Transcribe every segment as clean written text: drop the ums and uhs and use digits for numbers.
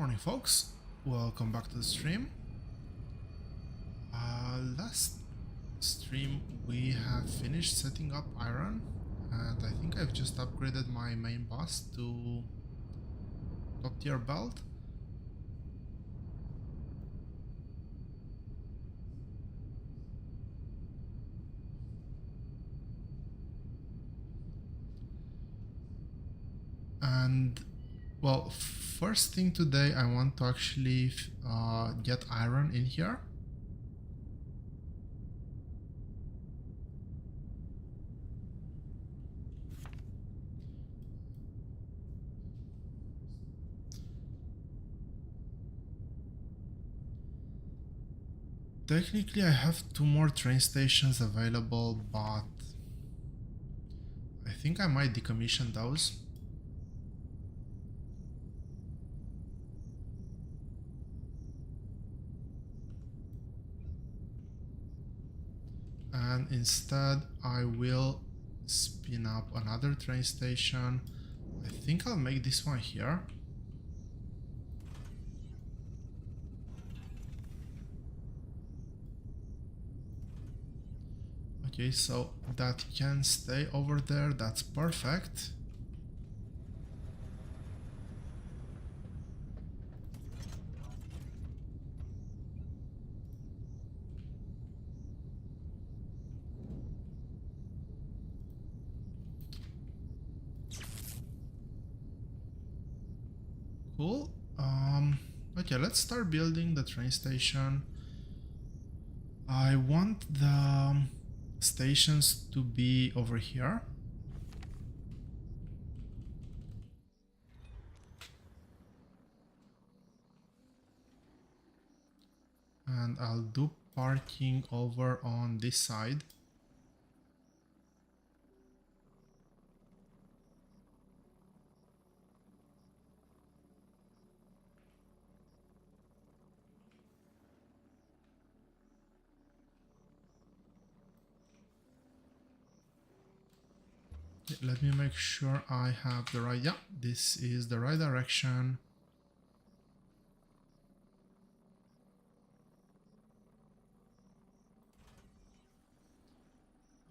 Morning, folks. Welcome back to the stream. Last stream we have finished setting up iron, and I think I've just upgraded my main boss to top tier belt. And well, first thing today I want to actually get iron in here. Technically I have 2 more train stations available, but I think I might decommission those. And instead I will spin up another train station. I think I'll make this one here. Okay, so that can stay over there, that's perfect. Cool. Okay, let's start building the train station. I want the stations to be over here. And I'll do parking over on this side. Let me make sure I have the right, yeah, this is the right direction.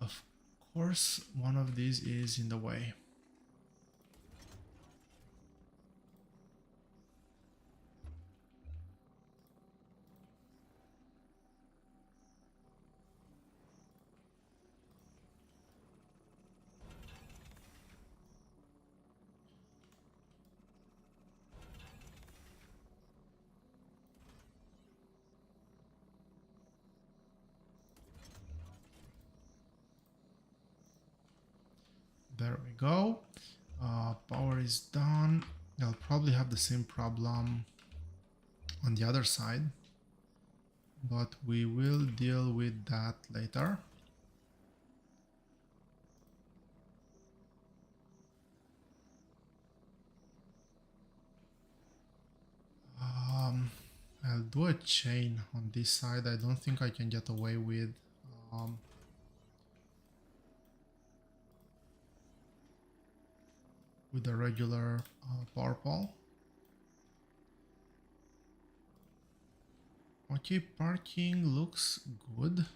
Of course, one of these is in the way. There we go. Power is done. I'll probably have the same problem on the other side, but we will deal with that later. I'll do a chain on this side. I don't think I can get away with the regular power pole. Okay, parking looks good.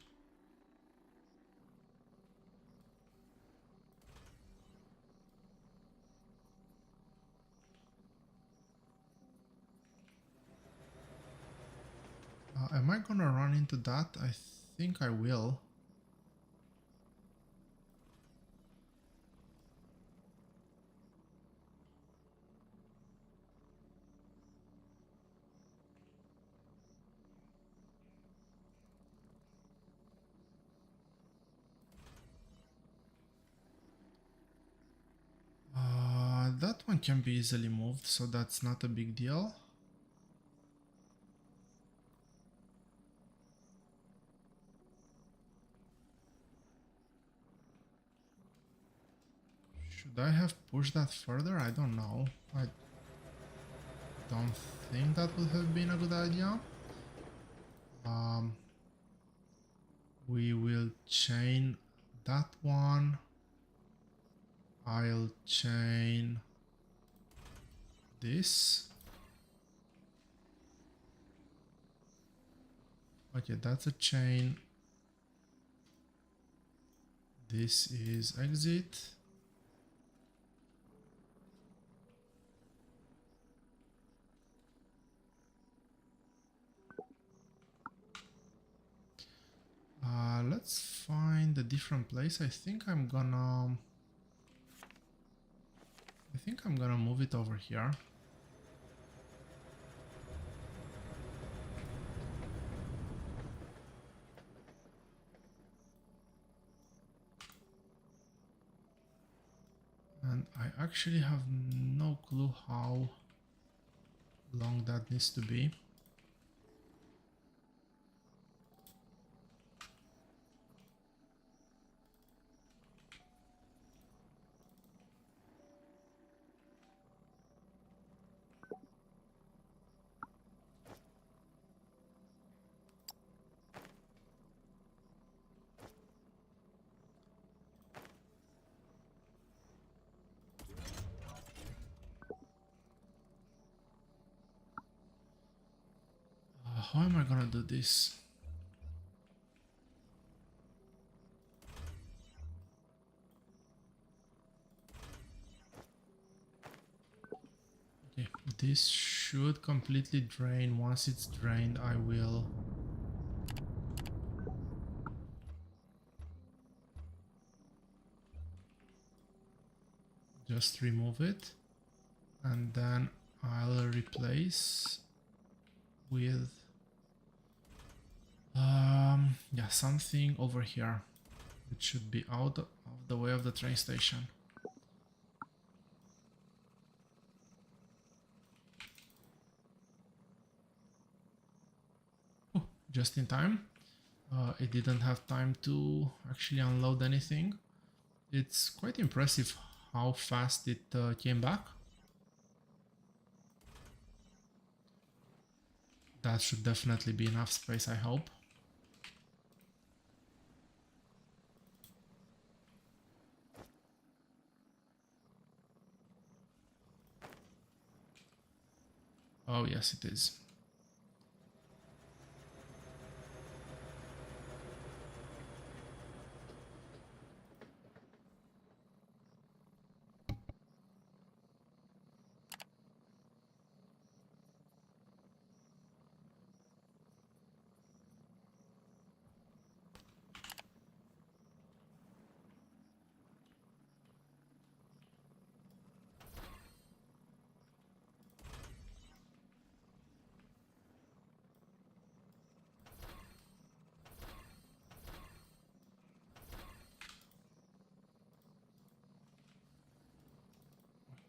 Am I gonna run into that? I think I will. That one can be easily moved, so that's not a big deal. Should I have pushed that further? I don't know. I don't think that would have been a good idea. We will chain that one. I'll chain this. Okay, that's a chain. This is exit. Let's find a different place. I think I'm gonna move it over here. And I actually have no clue how long that needs to be. How am I gonna do this? Okay, this should completely drain. Once it's drained, I will just remove it, and then I'll replace with yeah, something over here. It should be out of the way of the train station. Oh, just in time. It didn't have time to actually unload anything. It's quite impressive how fast it came back. That should definitely be enough space, I hope. Oh yes, it is.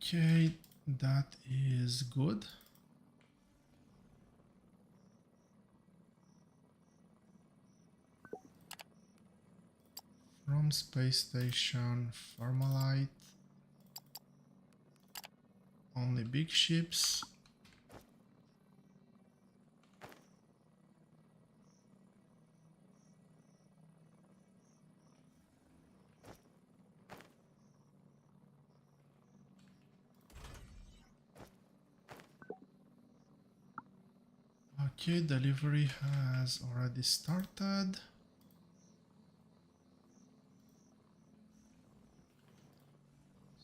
Okay, that is good. From space station, Formalite. Only big ships. Okay, delivery has already started.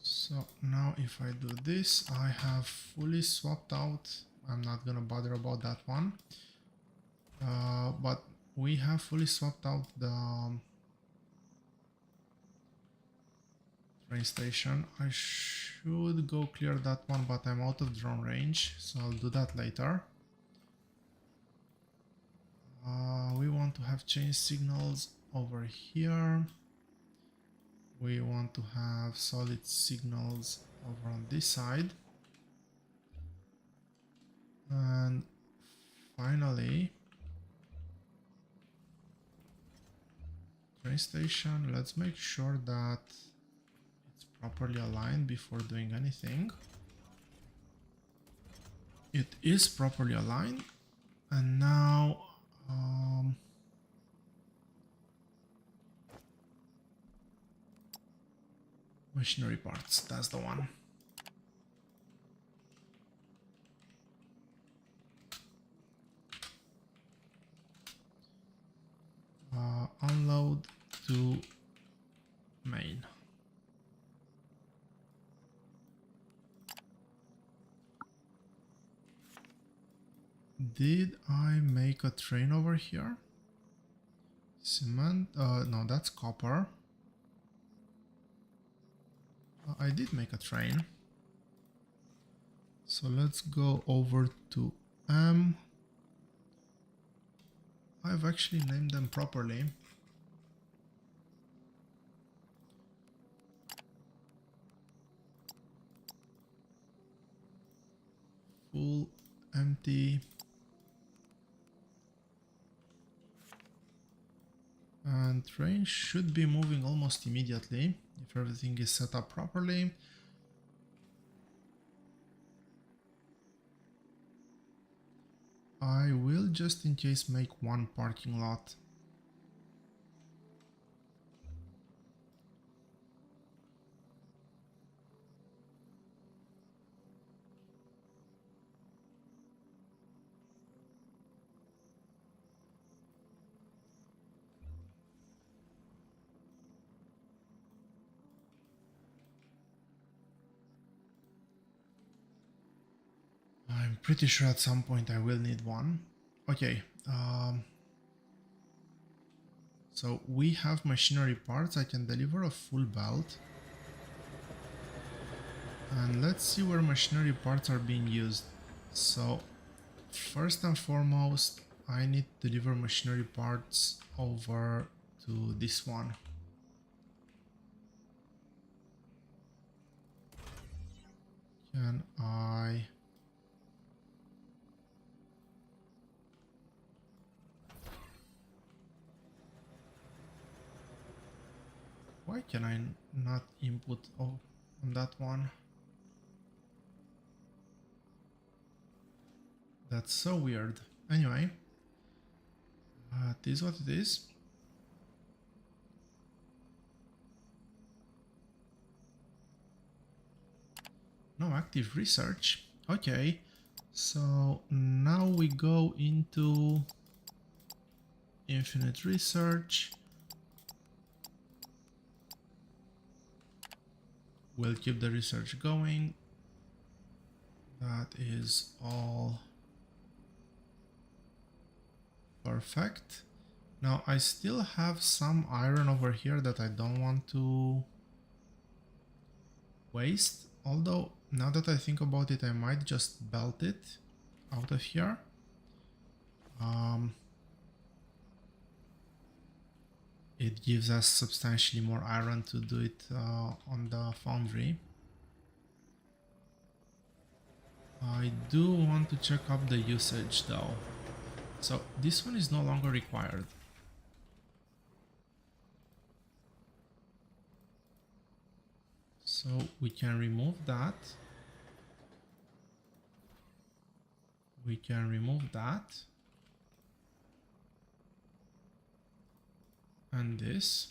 So now if I do this, I have fully swapped out. I'm not gonna bother about that one. But we have fully swapped out the train station. I should go clear that one, but I'm out of drone range, so I'll do that later. We want to have change signals over here. We want to have solid signals over on this side. And finally, train station, let's make sure that it's properly aligned before doing anything. It is properly aligned. And now machinery parts, that's the one. unload to main. Did I make a train over here? Cement? No, that's copper. I did make a train. So let's go over to M. I've actually named them properly. Full, empty. And train should be moving almost immediately if everything is set up properly. I will just in case make one parking lot. I'm pretty sure at some point I will need one. Okay, so we have machinery parts. I can deliver a full belt. And let's see where machinery parts are being used. So first and foremost, I need to deliver machinery parts over to this one. Can I... Why can I not input on that one? That's so weird. Anyway, it is what it is. No active research. Okay, so now we go into infinite research. We'll keep the research going. That is all perfect. Now I still have some iron over here that I don't want to waste. Although now that I think about it, I might just belt it out of here. It gives us substantially more iron to do it on the Foundry. I do want to check up the usage though. So this one is no longer required. So we can remove that. We can remove that. And this.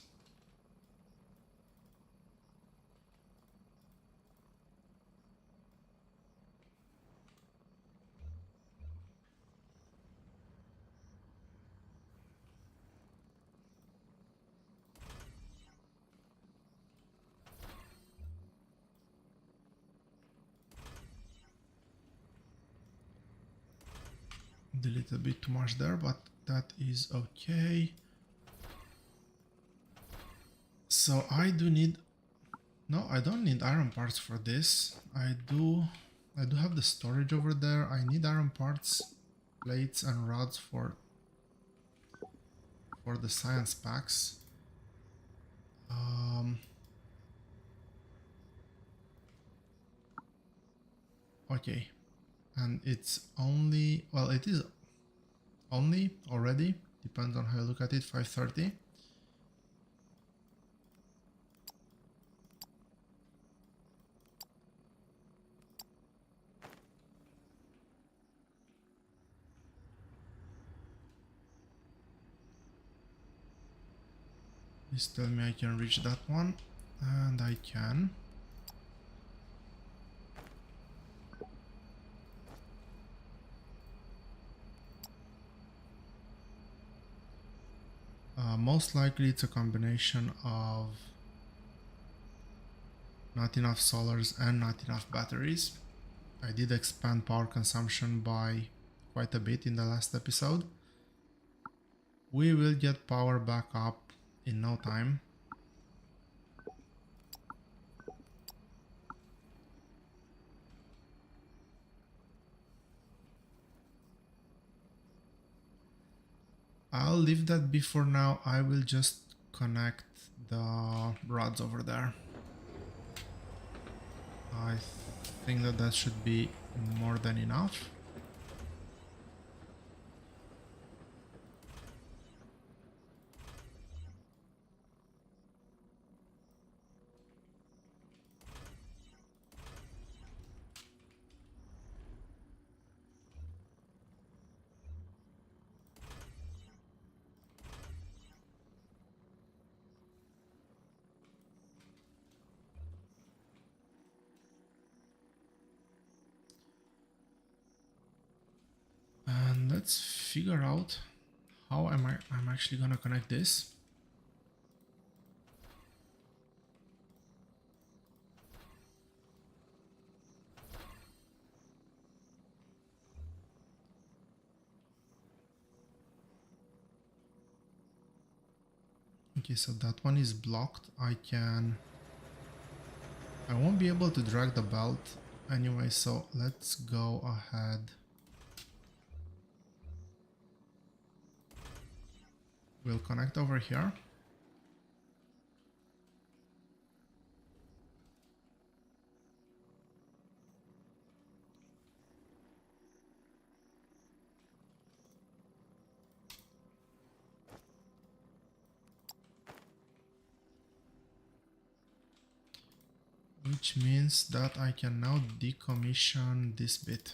Delete a bit too much there, but that is okay. So I do need... No, I don't need iron parts for this. I do have the storage over there. I need iron parts, plates and rods for the science packs. Okay, and it's only, well, it is only already, depends on how you look at it, 5:30. Please tell me I can reach that one, and I can. Most likely it's a combination of not enough solars and not enough batteries. I did expand power consumption by quite a bit in the last episode. We will get power back up in no time. I'll leave that be for now. I will just connect the rods over there. I think that that should be more than enough. And let's figure out how I'm actually gonna connect this. Okay, so that one is blocked. I won't be able to drag the belt anyway, so let's go ahead. We'll connect over here. Which means that I can now decommission this bit.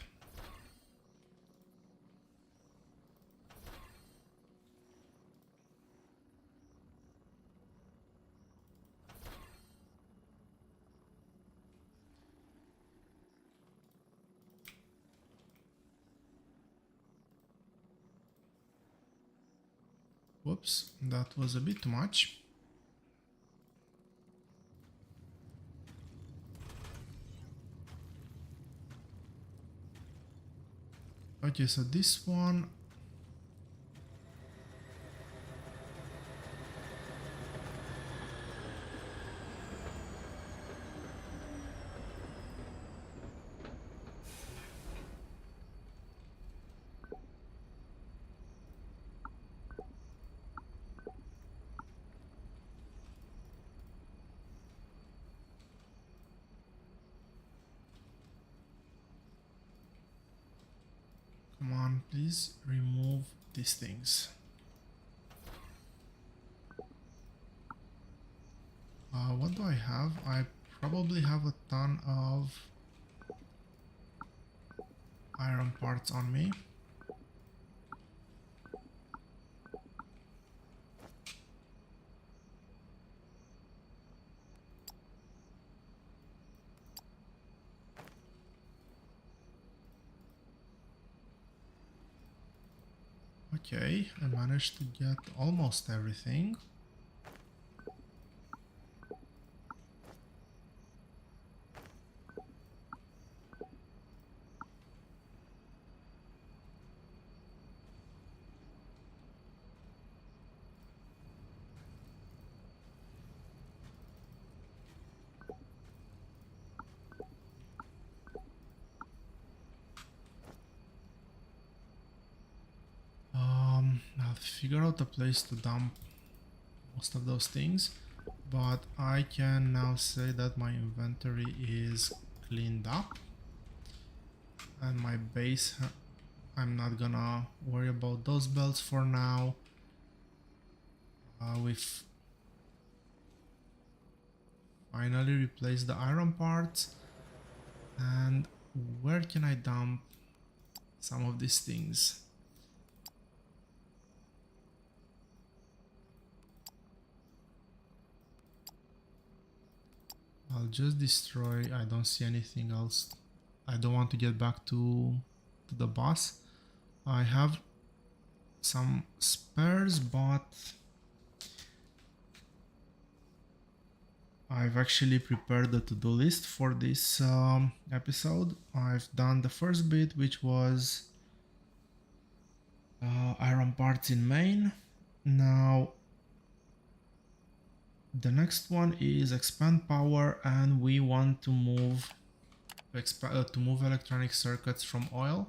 Whoops, that was a bit too much. Okay, so this one... Come on, please remove these things. What do I have? I probably have a ton of iron parts on me. Okay, I managed to get almost everything. I'll figure out a place to dump most of those things, but I can now say that my inventory is cleaned up and my base, I'm not gonna worry about those belts for now. We've finally replaced the iron parts, and where can I dump some of these things? I'll just destroy. I don't see anything else. I don't want to get back to the boss. I have some spares, but I've actually prepared the to-do list for this episode. I've done the first bit, which was iron parts in main. Now the next one is expand power, and we want to move electronic circuits from oil.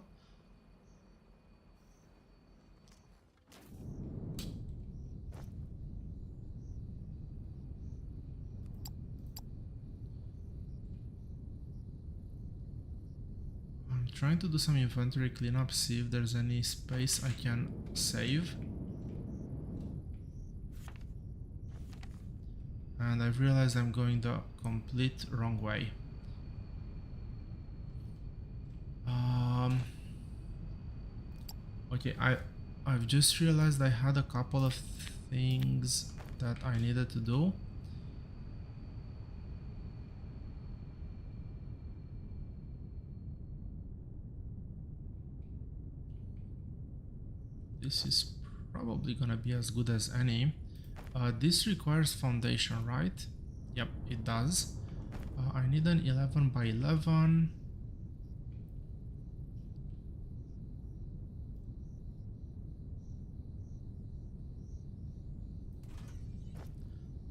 I'm trying to do some inventory cleanup, see if there's any space I can save. And I've realized I'm going the complete wrong way. Okay, I've just realized I had a couple of things that I needed to do. This is probably gonna be as good as any. This requires foundation, right? Yep, it does. I need an 11 by 11.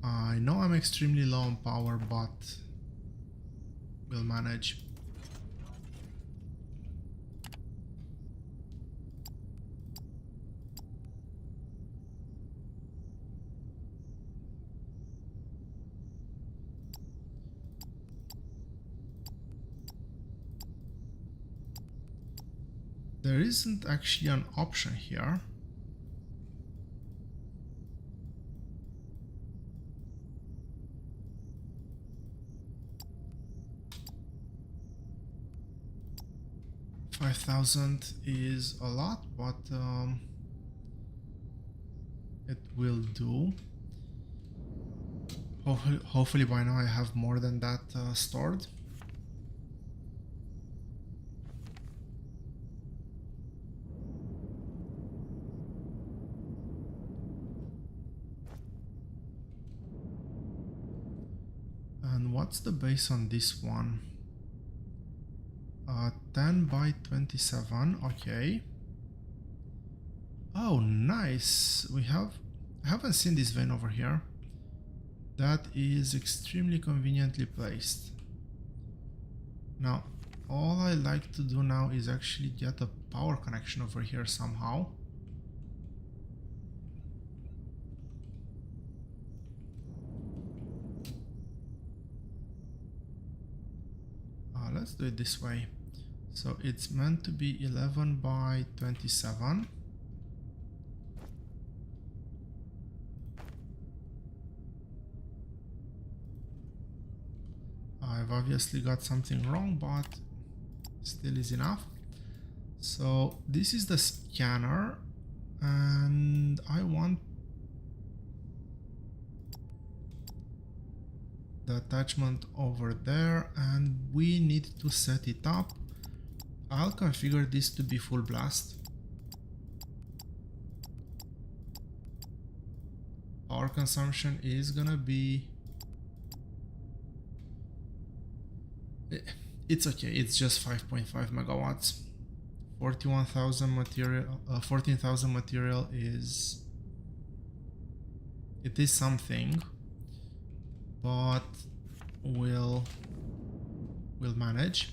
I know I'm extremely low on power, but we'll manage. There isn't actually an option here. $5,000 is a lot, but it will do. Hopefully by now I have more than that stored. And what's the base on this one? 10 by 27, okay. Oh, nice. I haven't seen this vein over here. That is extremely conveniently placed. Now, all I like to do now is actually get a power connection over here somehow. Let's do it this way. So it's meant to be 11 by 27. I've obviously got something wrong, but still is enough. So this is the scanner, and I want the attachment over there, and we need to set it up. I'll configure this to be full blast. Power consumption is gonna be... It's okay, it's just 5.5 megawatts. 41,000 material, 14,000 material is... It is something, but we'll manage.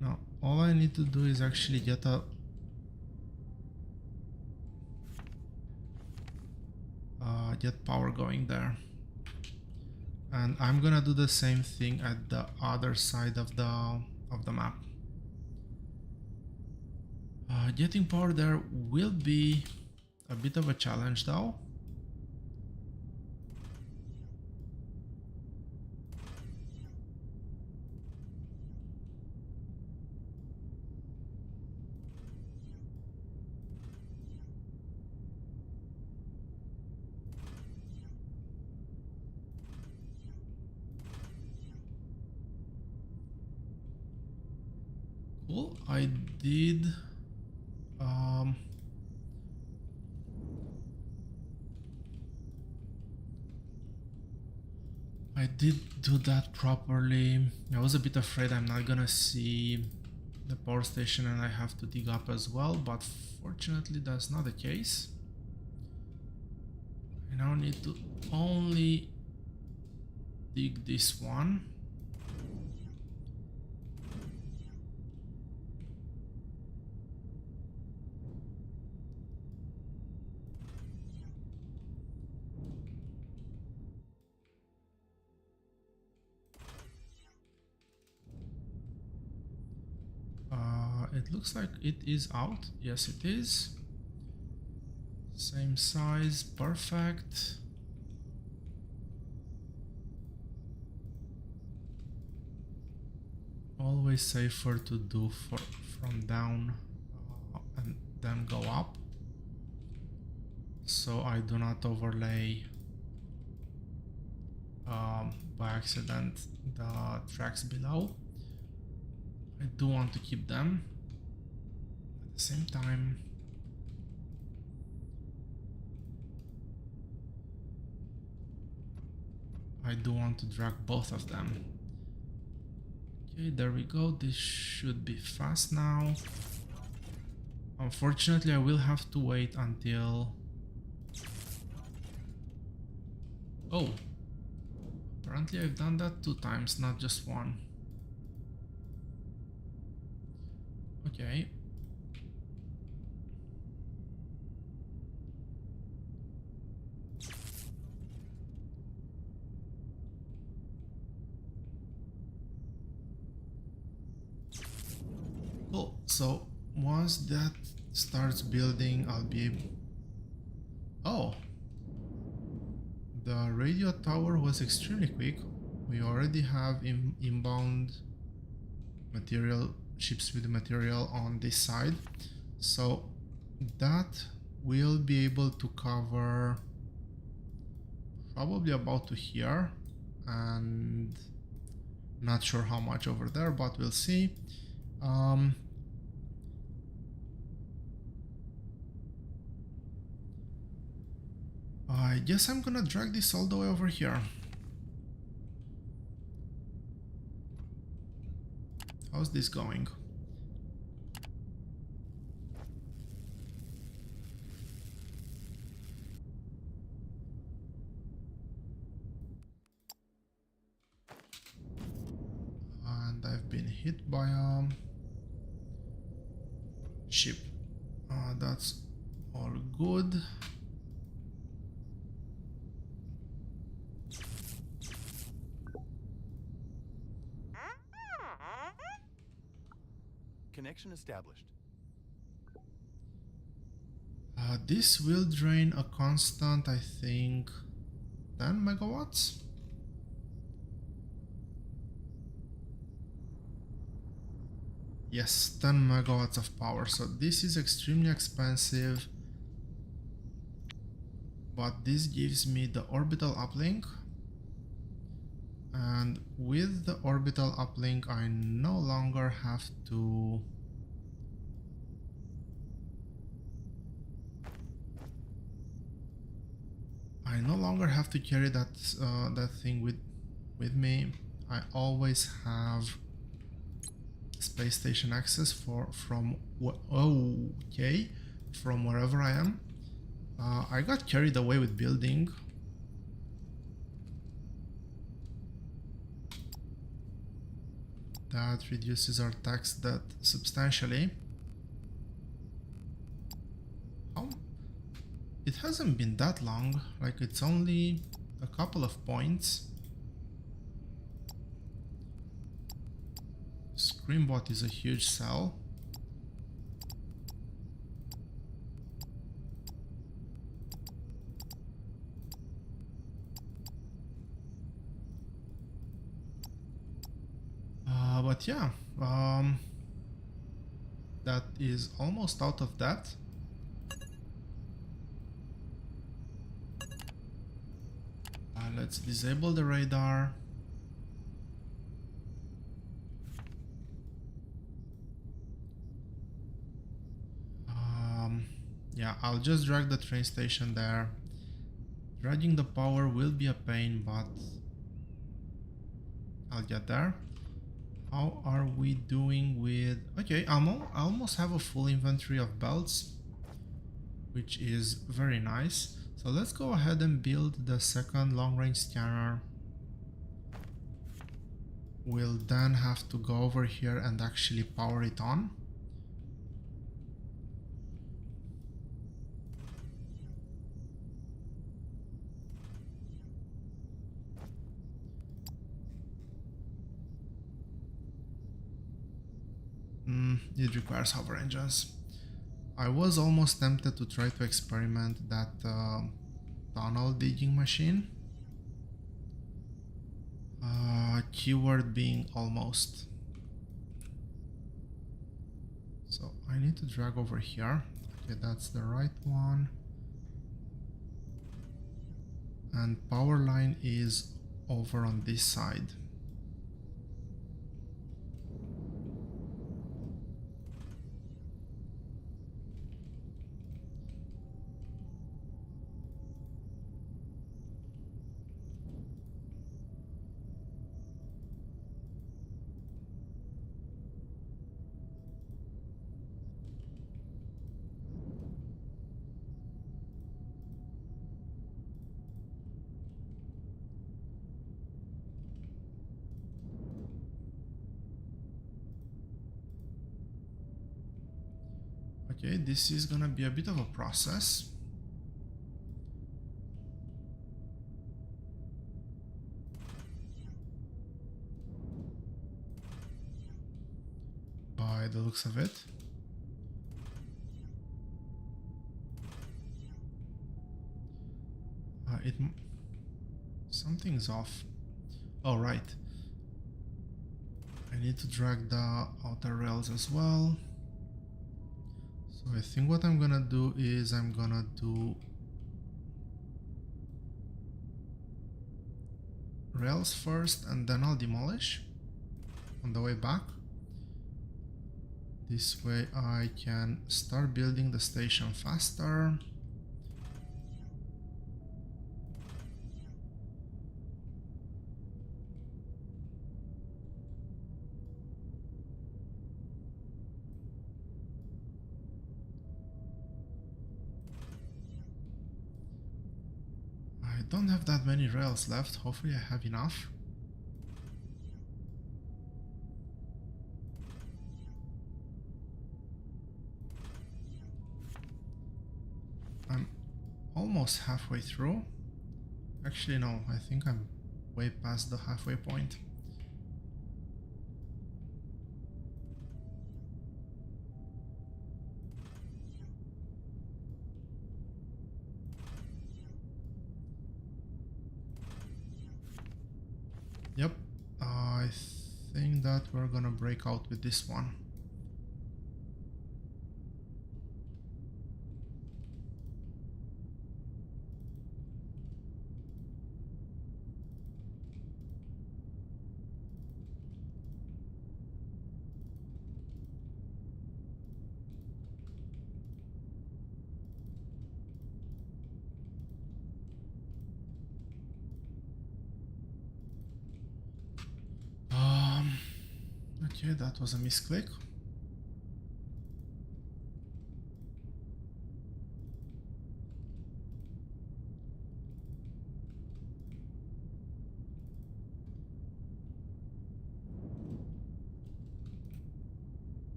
Now, all I need to do is actually get power going there. And I'm gonna do the same thing at the other side of the map. Getting power there will be a bit of a challenge though. Cool, I did I did do that properly. I was a bit afraid I'm not gonna see the power station and I have to dig up as well, but fortunately that's not the case. I now need to only dig this one. It looks like it is out. Yes, it is. Same size, perfect. Always safer to do from down and then go up, so I do not overlay by accident the tracks below. I do want to keep them. At the same time, I do want to drag both of them. Okay, there we go. This should be fast now. Unfortunately, I will have to wait until... Oh, apparently I've done that 2 times, not just 1. Okay. Cool. So once that starts building, I'll be able... Oh! The radio tower was extremely quick. We already have inbound material, ships with material on this side. So that will be able to cover probably about to here, and not sure how much over there, but we'll see. I guess I'm gonna drag this all the way over here. How's this going? And I've been hit by a ship. That's all good. Connection established. This will drain a constant, I think, 10 megawatts. Yes, 10 megawatts of power. So this is extremely expensive, but this gives me the orbital uplink. And with the orbital uplink, I no longer have to carry that that thing with me. I always have space station access from wherever I am. I got carried away with building. That reduces our tax that substantially. It hasn't been that long, like it's only a couple of points. Screenbot is a huge cell. But yeah, that is almost out of that. Let's disable the radar. Yeah, I'll just drag the train station there. Dragging the power will be a pain, but I'll get there. How are we doing with... Okay, I almost have a full inventory of belts, which is very nice. So let's go ahead and build the second long-range scanner. We'll then have to go over here and actually power it on. It requires hover engines. I was almost tempted to try to experiment that tunnel digging machine. Keyword being almost. So I need to drag over here. Okay, that's the right one. And power line is over on this side. Okay, this is gonna be a bit of a process. By the looks of it. Something's off. Oh, right. I need to drag the outer rails as well. So I think what I'm gonna do is I'm gonna do rails first and then I'll demolish on the way back. This way I can start building the station faster. I don't have that many rails left. Hopefully I have enough. I'm almost halfway through. Actually, no, I think I'm way past the halfway point. Yep, I think that we're gonna break out with this one. Okay, that was a misclick.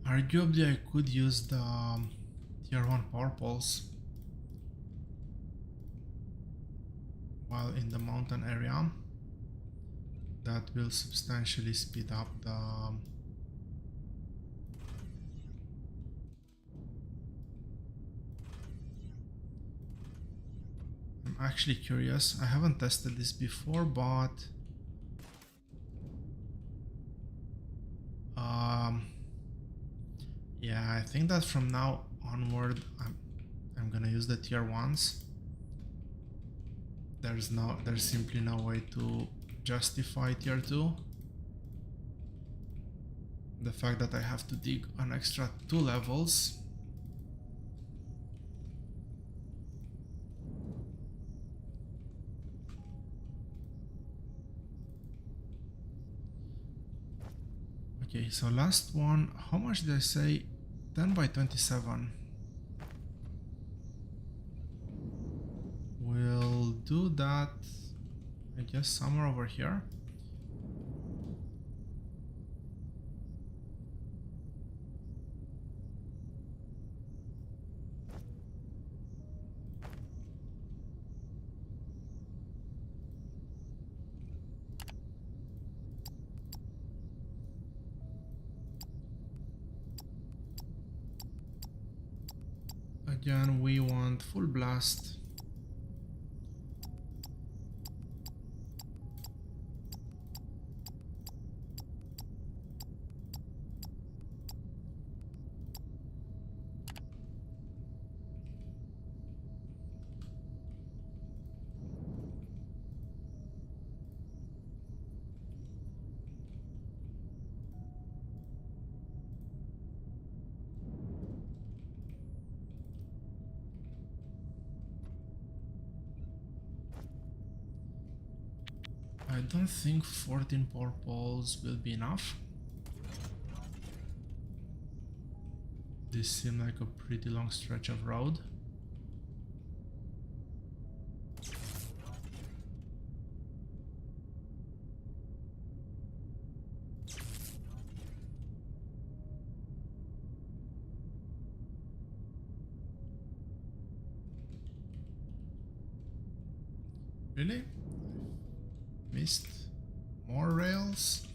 Arguably, I could use the tier 1 power poles while in the mountain area. That will substantially speed up the... I'm actually curious. I haven't tested this before, but... yeah, I think that from now onward, I'm gonna use the tier 1s. There's simply no way to justify tier 2. The fact that I have to dig an extra 2 levels. Okay, so last one, how much did I say? 10 by 27. We'll do that, I guess, somewhere over here. Again, we want full blast. I don't think 14 purples will be enough. This seems like a pretty long stretch of road. Really? Missed more rails?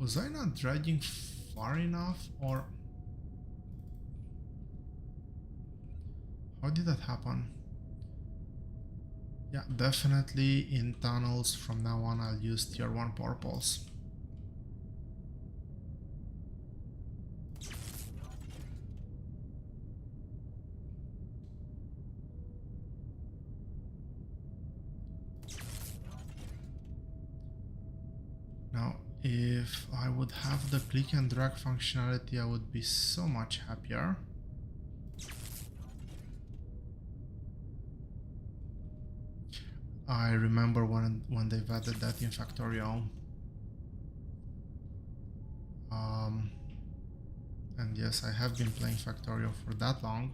Was I not dragging far enough, or how did that happen? Yeah, definitely in tunnels from now on I'll use tier 1 purples. Now, if I would have the click and drag functionality, I would be so much happier. I remember when they've added that in Factorio. And yes, I have been playing Factorio for that long.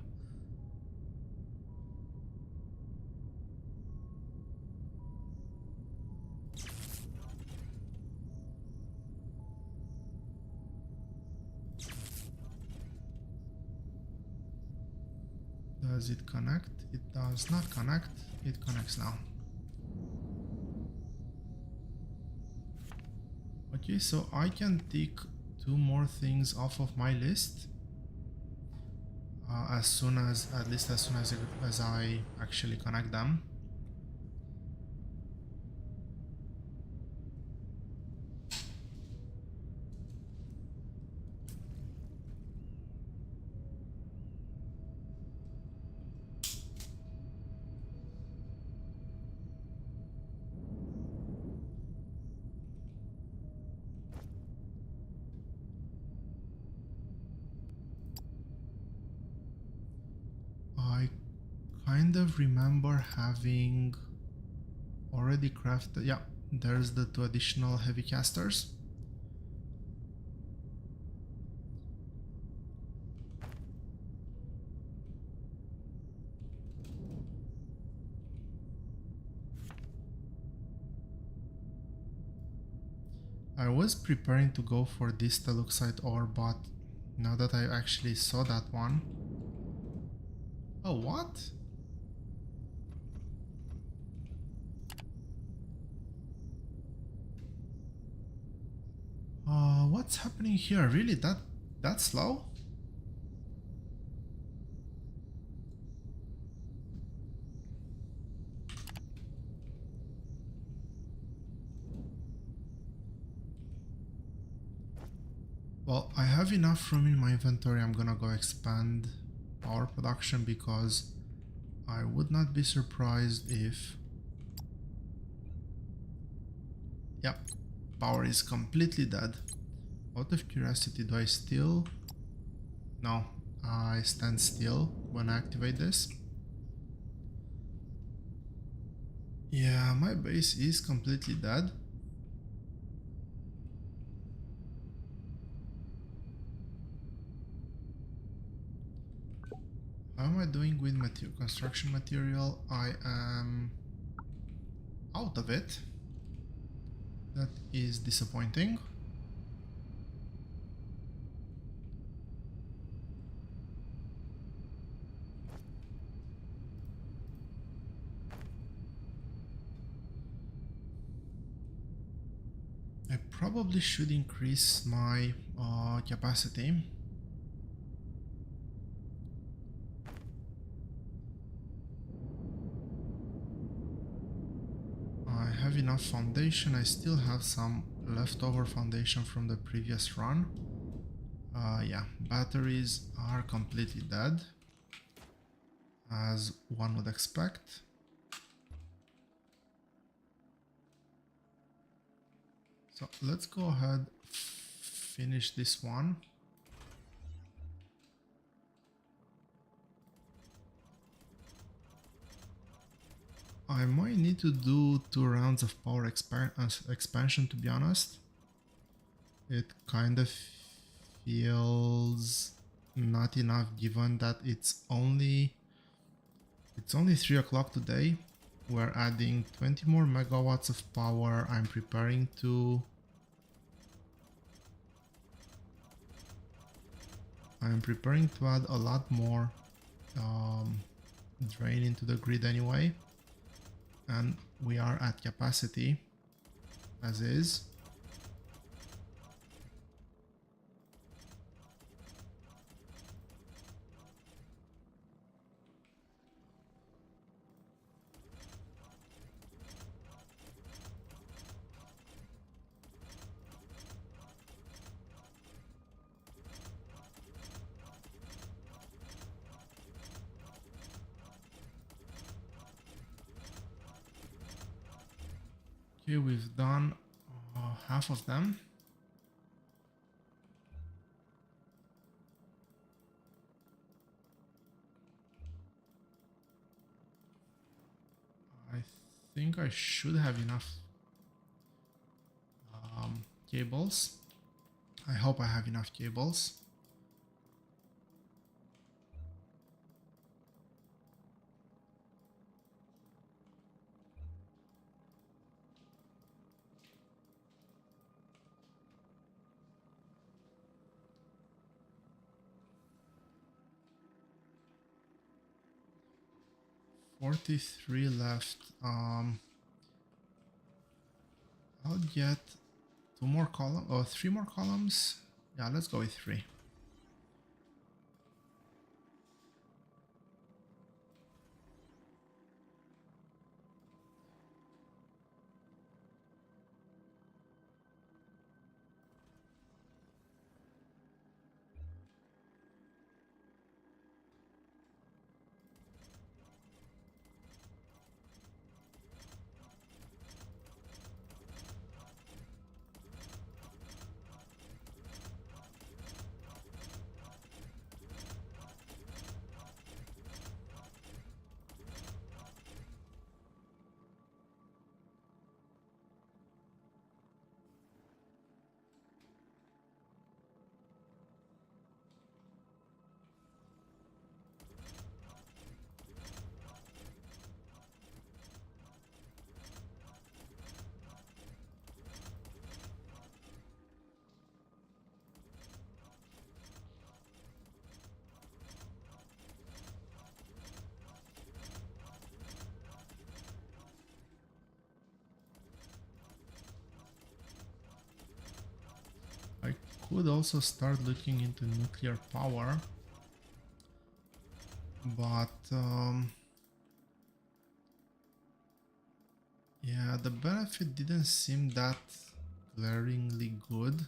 Does it connect? It does not connect. It connects now. Okay, so I can tick 2 more things off of my list at least as soon as I actually connect them. I kind of remember having already crafted, yeah, there's the 2 additional heavy casters. I was preparing to go for this Teluxite ore, but now that I actually saw that one... Oh, what? What's happening here? Really? That slow? Well, I have enough room in my inventory. I'm gonna go expand power production because I would not be surprised if... Yep, power is completely dead. Out of curiosity, do I still... No, I stand still when I activate this. Yeah, my base is completely dead. How am I doing with construction material? I am out of it. That is disappointing. I probably should increase my capacity. I have enough foundation. I still have some leftover foundation from the previous run. Yeah, batteries are completely dead, as one would expect. So let's go ahead, finish this one. I might need to do 2 rounds of power expansion, to be honest. It kind of feels not enough given that it's only 3 o'clock today. We're adding 20 more megawatts of power. I'm preparing to add a lot more drain into the grid anyway, and we are at capacity as is. Okay, we've done half of them. I think I should have enough cables. I hope I have enough cables. $43 left. I'll get 2 more columns or 3 more columns. Yeah, let's go with 3. I could also start looking into nuclear power, but yeah, the benefit didn't seem that glaringly good.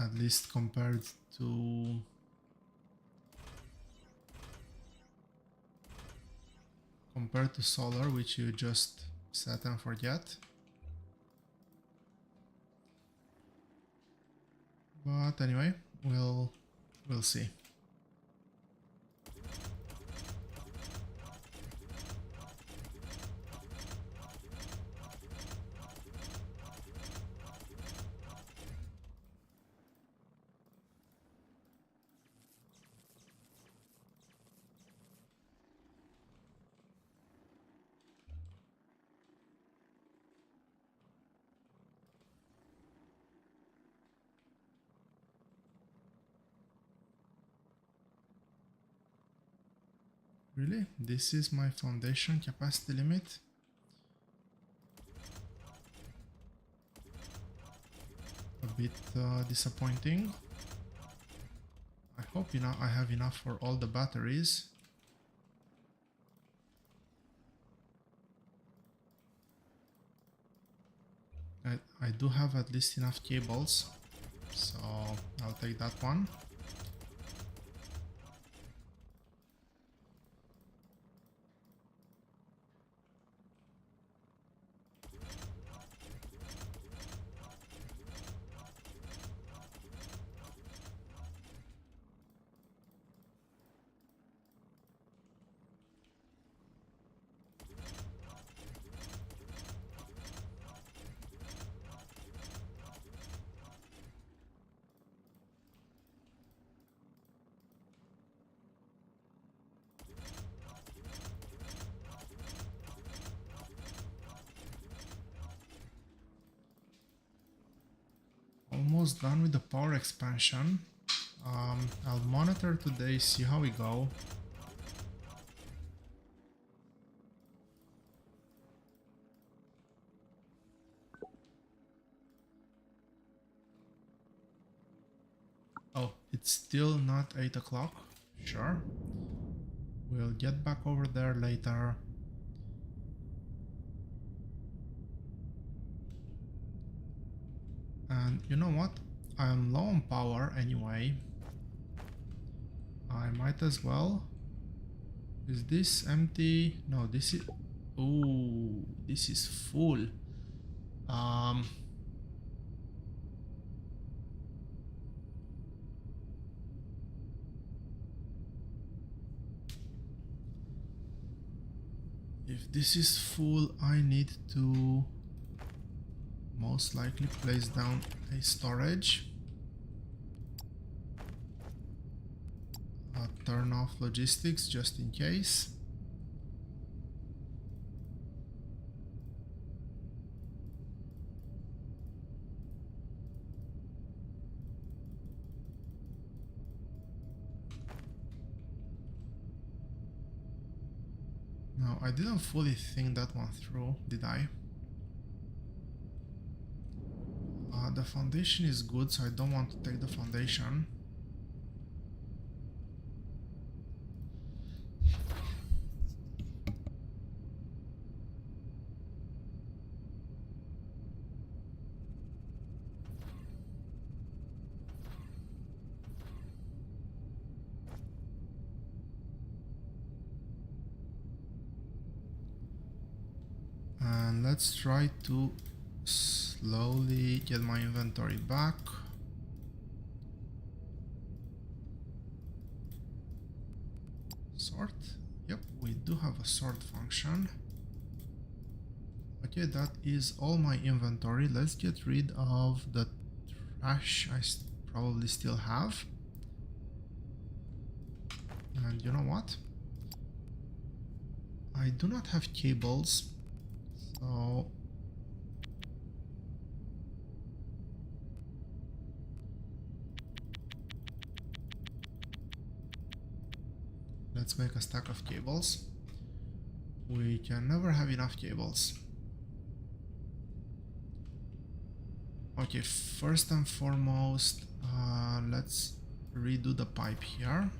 at least compared to solar, which you just set and forget. But anyway, we'll see. Really? This is my foundation capacity limit? A bit disappointing. I hope I have enough for all the batteries. I do have at least enough cables, so I'll take that one. Almost done with the power expansion. I'll monitor today, see how we go. Oh, it's still not 8 o'clock. Sure. We'll get back over there later. And you know what? I'm low on power anyway. I might as well. Is this empty? No, this is... Ooh, this is full. If this is full, I need to most likely place down a storage. Turn off logistics just in case. No, I didn't fully think that one through, did I? The foundation is good, so I don't want to take the foundation. And let's try to slowly get my inventory back. Sort. Yep, we do have a sort function. Okay, that is all my inventory. Let's get rid of the trash I probably still have. And you know what? I do not have cables, so let's make a stack of cables. We can never have enough cables. Okay, first and foremost, let's redo the pipe here.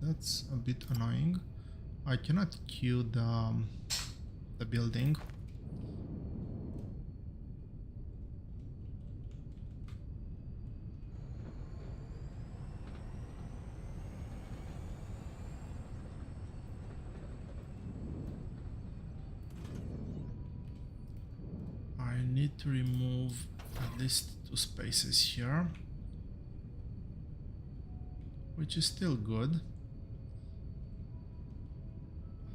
That's a bit annoying. I cannot queue the building. I need to remove at least 2 spaces here, which is still good.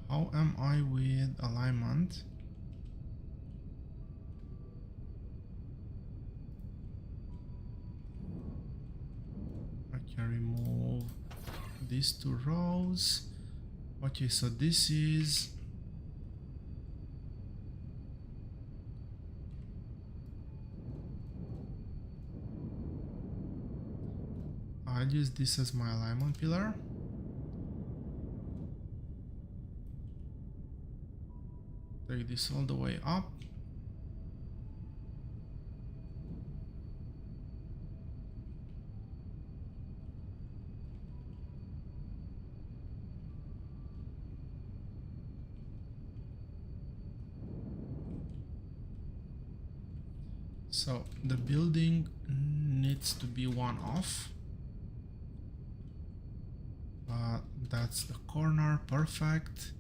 How am I with alignment? I can remove these 2 rows. Okay, so this is I'll use this as my alignment pillar. Take this all the way up. So the building needs to be one off. That's the corner, perfect.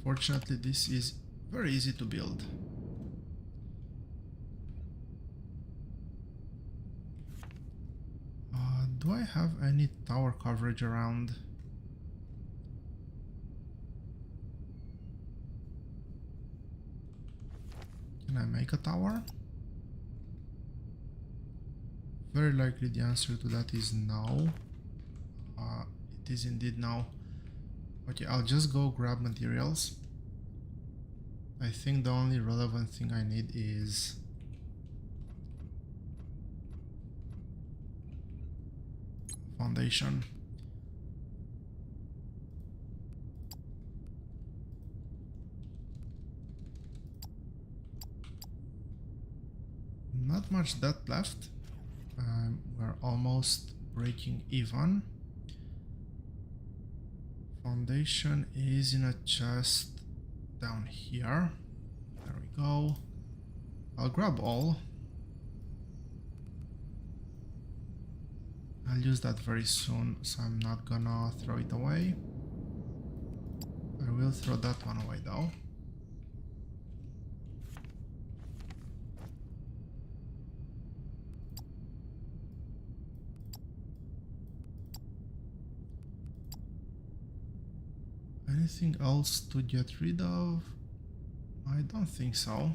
Fortunately, this is very easy to build. Do I have any tower coverage around? Can I make a tower? Very likely the answer to that is no. It is indeed no. Okay, I'll just go grab materials. I think the only relevant thing I need is foundation. Not much debt left. We're almost breaking even. Foundation is in a chest down here. There we go. I'll grab all. I'll use that very soon, so I'm not gonna throw it away. I will throw that one away though. Anything else to get rid of? I don't think so.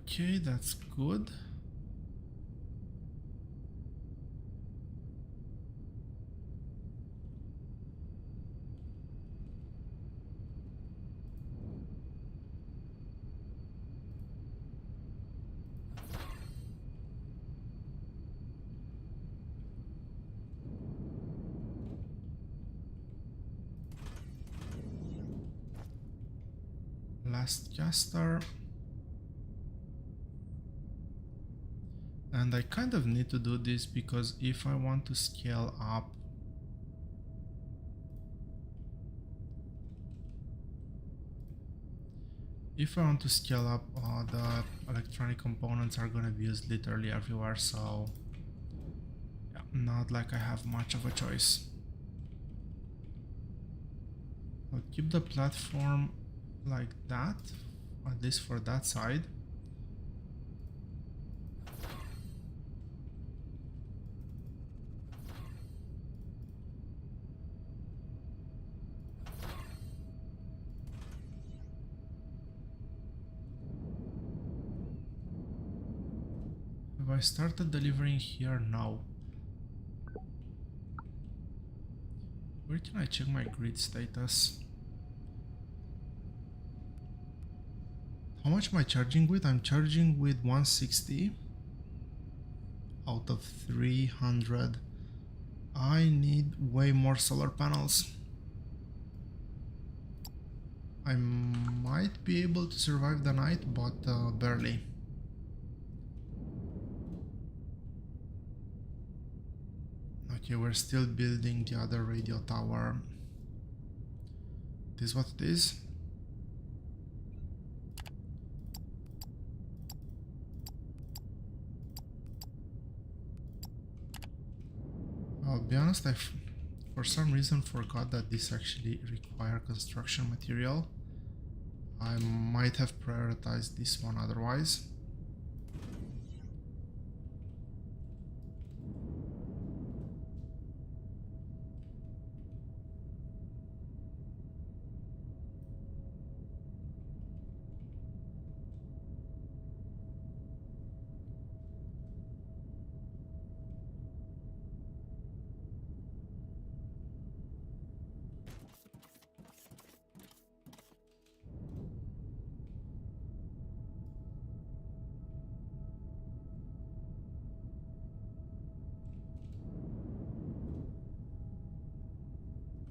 Okay, that's good. Last caster. And I kind of need to do this because if I want to scale up the electronic components are gonna be used literally everywhere, so yeah, not like I have much of a choice. I'll keep the platform like that, at least for that side. I started delivering here? No. Where can I check my grid status? How much am I charging with? I'm charging with 160 out of 300. I need way more solar panels. I might be able to survive the night, but barely. Okay, we're still building the other radio tower. This is what it is. I'll be honest, I for some reason forgot that this actually requires construction material. I might have prioritized this one otherwise.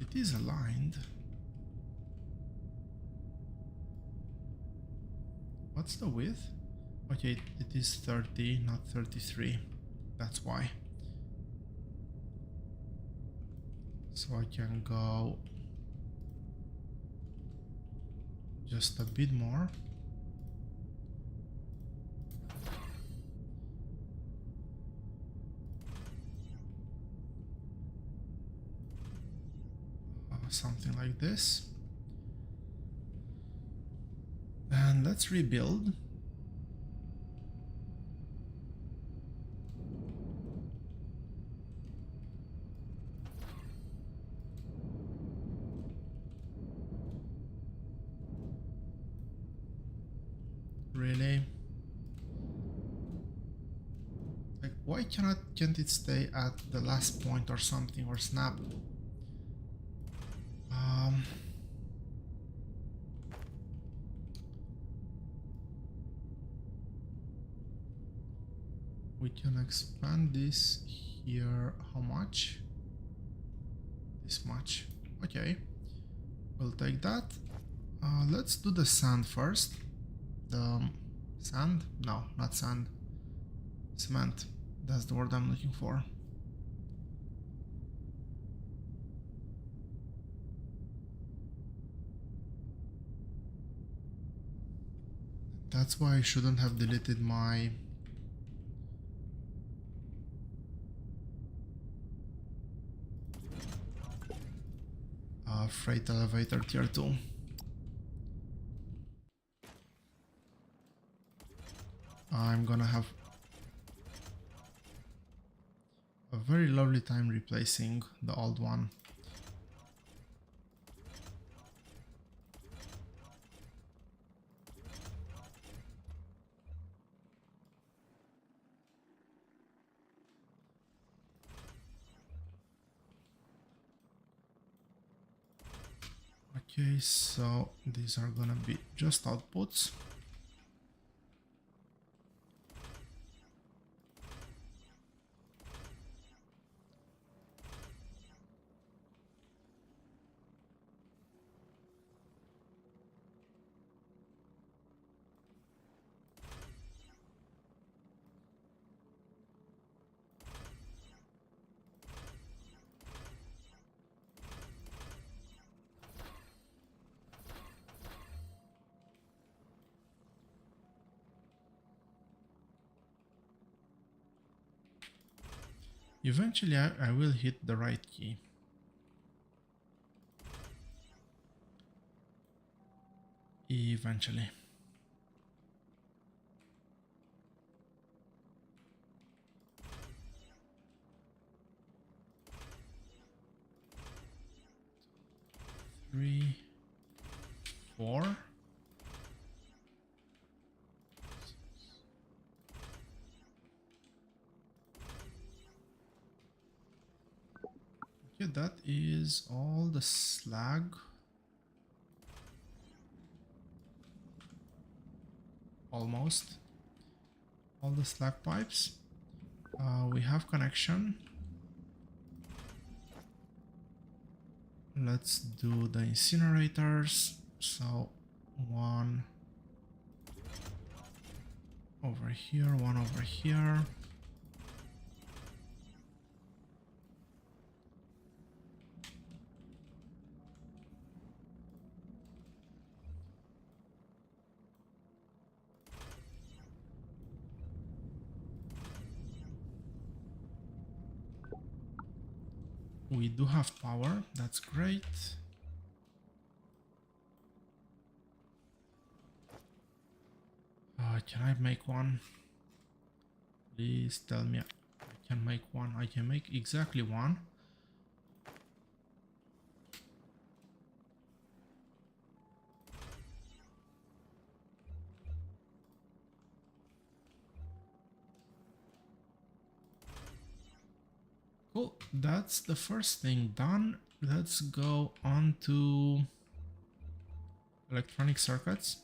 It is aligned. What's the width? Okay, it is 30, not 33. That's why. So I can go just a bit more. Something like this. And let's rebuild. Really? Like, why can't it stay at the last point or something, or snap? We can expand this here. How much? This much. Okay, we'll take that. Let's do the sand first. The sand? No, not sand. Cement. That's the word I'm looking for. That's why I shouldn't have deleted my freight elevator tier 2. I'm gonna have a very lovely time replacing the old one. Okay, so these are gonna be just outputs. Eventually I will hit the right key. Eventually. Three, 4. that is all the slag. Almost all the slag pipes. We have connection. Let's do the incinerators. So one over here, one over here. We do have power, that's great. Can I make one? Please tell me I can make one. I can make exactly one. Cool, that's the first thing done. Let's go on to electronic circuits.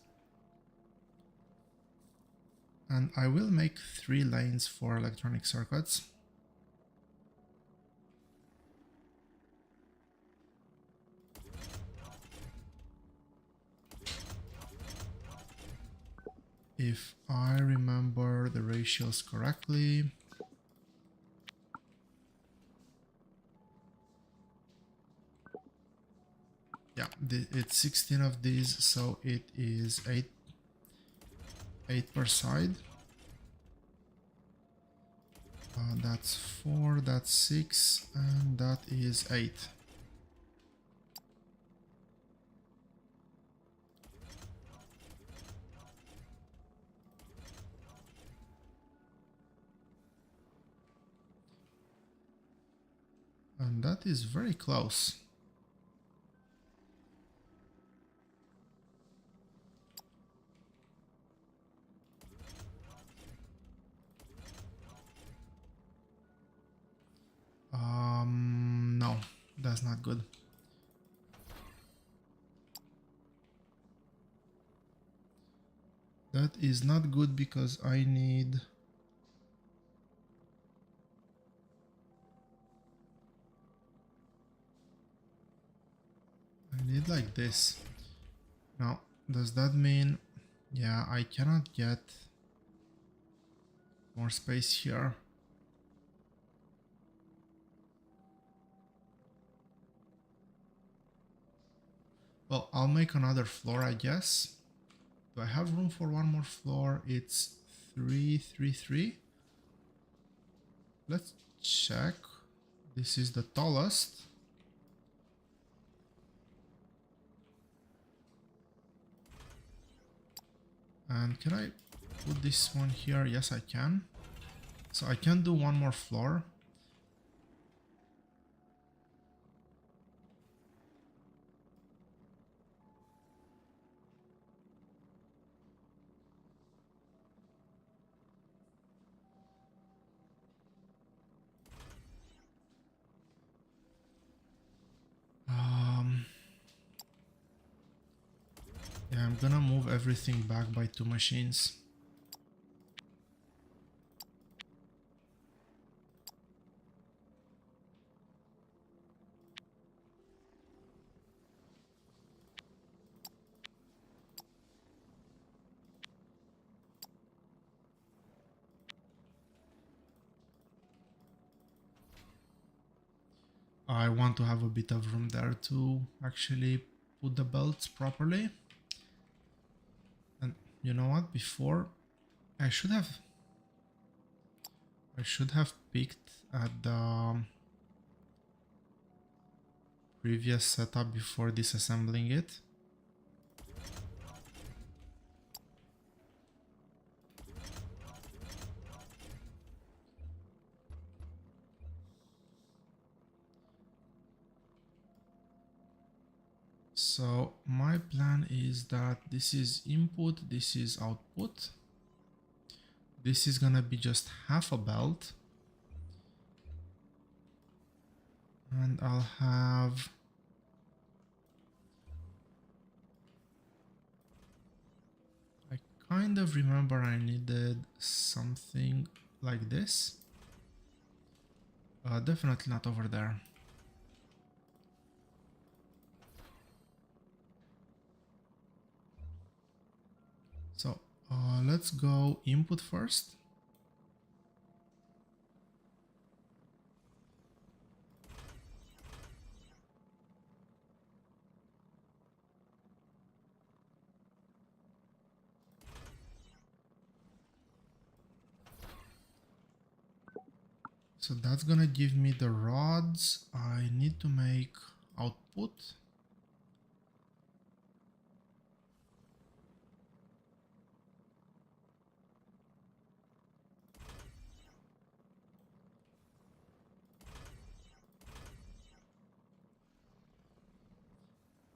And I will make 3 lanes for electronic circuits. If I remember the ratios correctly. Yeah, it's 16 of these, so it is 8 per side. That's 4, that's 6, and that is 8. And that is very close. No, that's not good. That is not good because I need like this. Now, does that mean, yeah, I cannot get more space here? Well, I'll make another floor, I guess. Do I have room for one more floor? It's 3, 3, 3. Let's check. This is the tallest. And can I put this one here? Yes, I can. So I can do one more floor. Yeah, I'm gonna move everything back by 2 machines. I want to have a bit of room there to actually put the belts properly. And you know what? Before I should have picked at the previous setup before disassembling it. So my plan is that this is input, this is output. This is gonna be just half a belt. And I'll have I kind of remember I needed something like this. Definitely not over there. So let's go input first. So that's gonna give me the rods. I need to make output.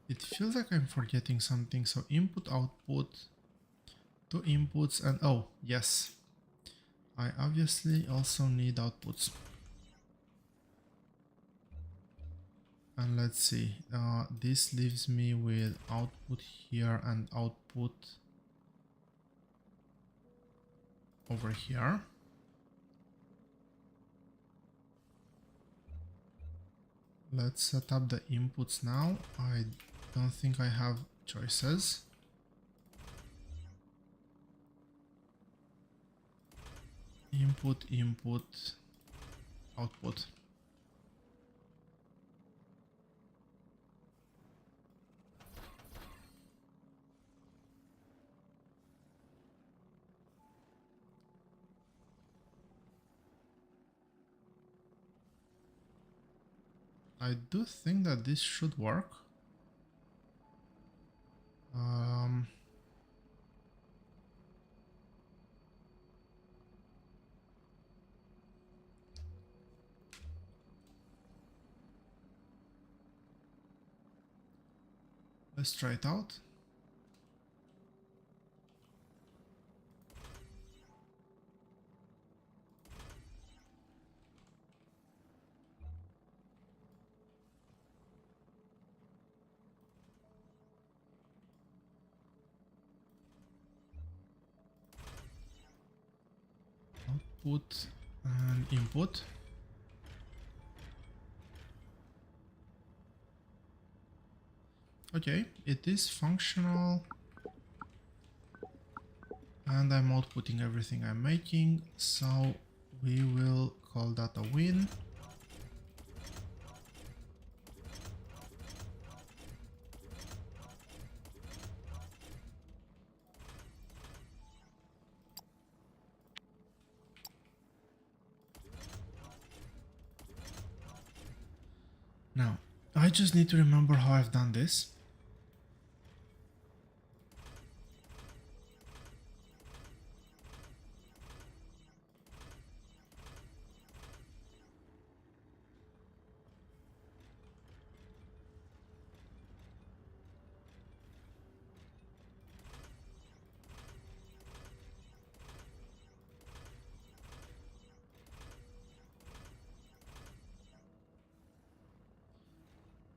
It feels like I'm forgetting something. So input, output, two inputs, and oh, yes. I obviously also need outputs. And let's see, this leaves me with output here and output over here. Let's set up the inputs now. I don't think I have choices. Input, input, output. I do think that this should work. Let's try it out. Output and input. Okay, it is functional. And I'm outputting everything I'm making, so we will call that a win. Now, I just need to remember how I've done this.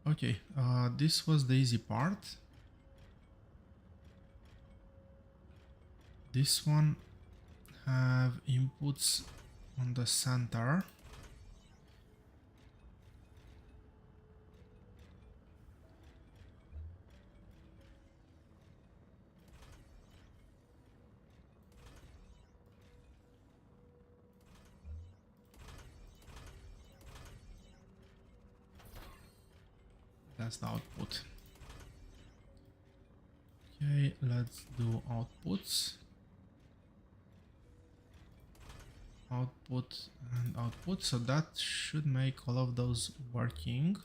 Okay, this was the easy part. This one have inputs on the center. That's the output. Okay, let's do outputs. Output and output, so that should make all of those working.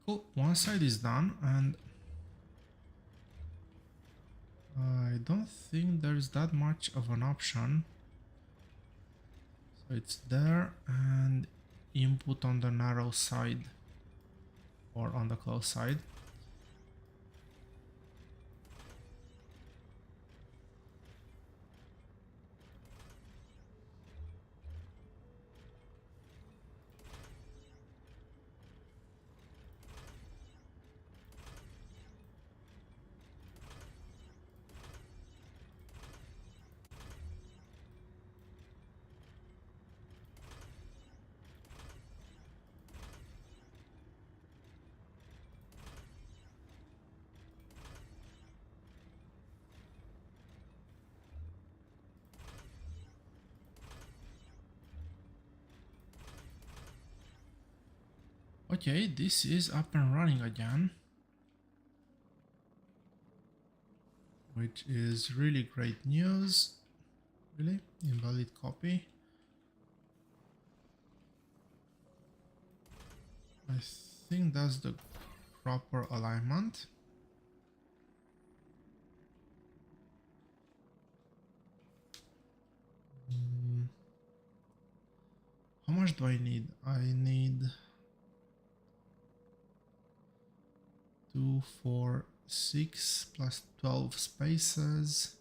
Cool, one side is done, and I don't think there's that much of an option. So it's there, and input on the narrow side or on the close side. Okay, this is up and running again, which is really great news. Really? Invalid copy. I think that's the proper alignment. How much do I need? I need 2, 4, 6 plus 12 spaces.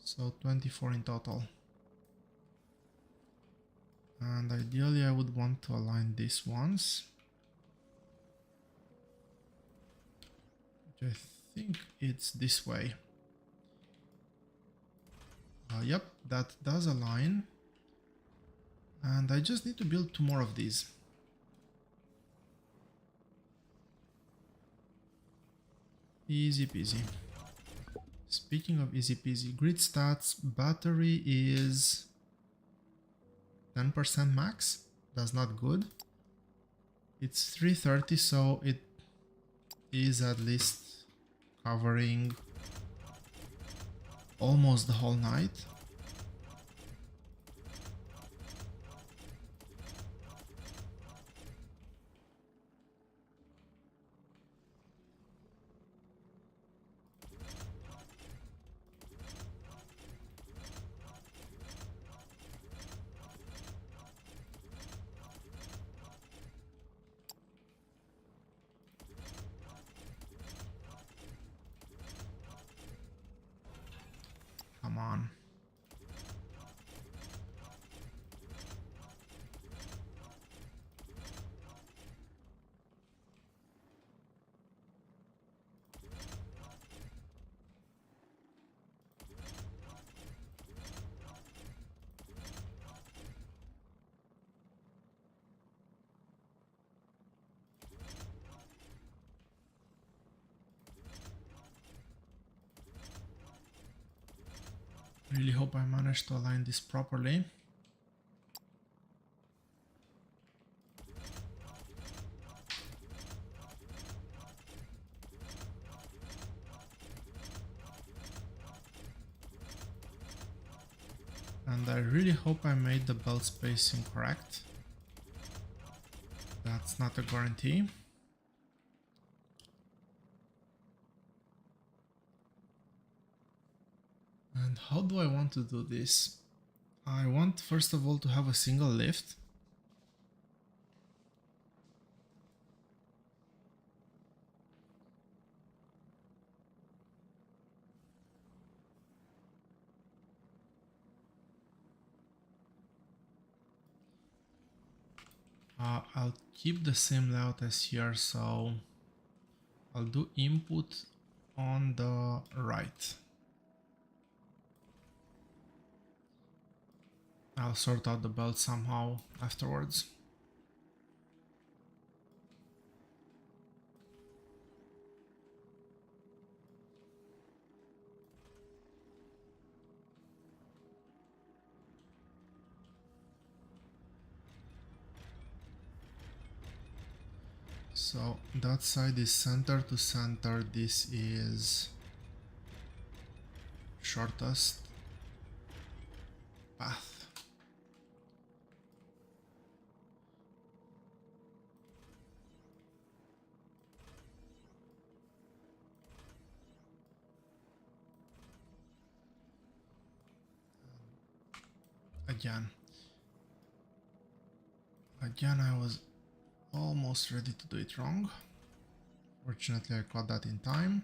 So 24 in total. And ideally I would want to align these ones, which I think it's this way. Yep, that does align. And I just need to build 2 more of these. Easy peasy. Speaking of easy peasy, grid stats, battery is 10% max. That's not good. It's 330, so it is at least covering almost the whole night. Come on. Really hope I managed to align this properly. And I really hope I made the belt spacing correct. That's not a guarantee. And how do I want to do this? I want first of all to have a single lift. I'll keep the same layout as here, so I'll do input on the right. I'll sort out the belt somehow afterwards. So that side is center to center. This is shortest path. Again, I was almost ready to do it wrong. Fortunately, I caught that in time.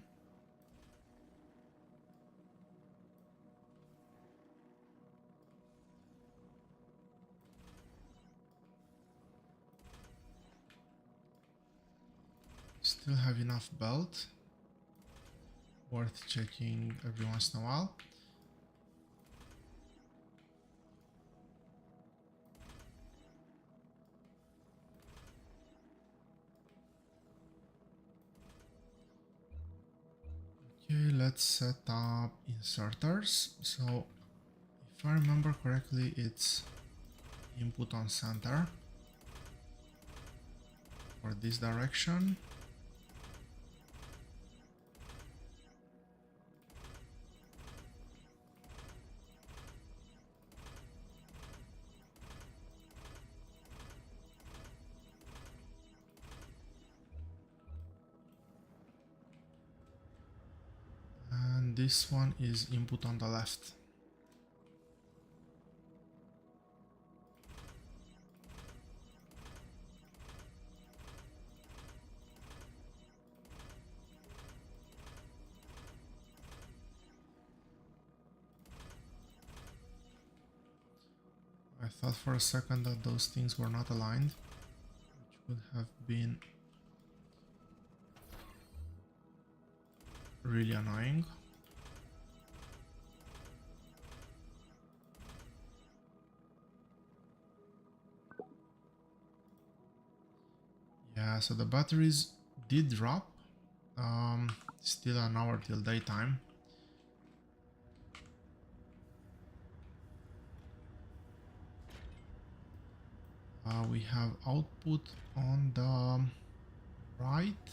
Still have enough belt. Worth checking every once in a while. Okay, let's set up inserters. So if I remember correctly, it's input on center. for this direction. And this one is input on the left. I thought for a second that those things were not aligned, which would have been really annoying. Yeah, so the batteries did drop. Still an hour till daytime. We have output on the right.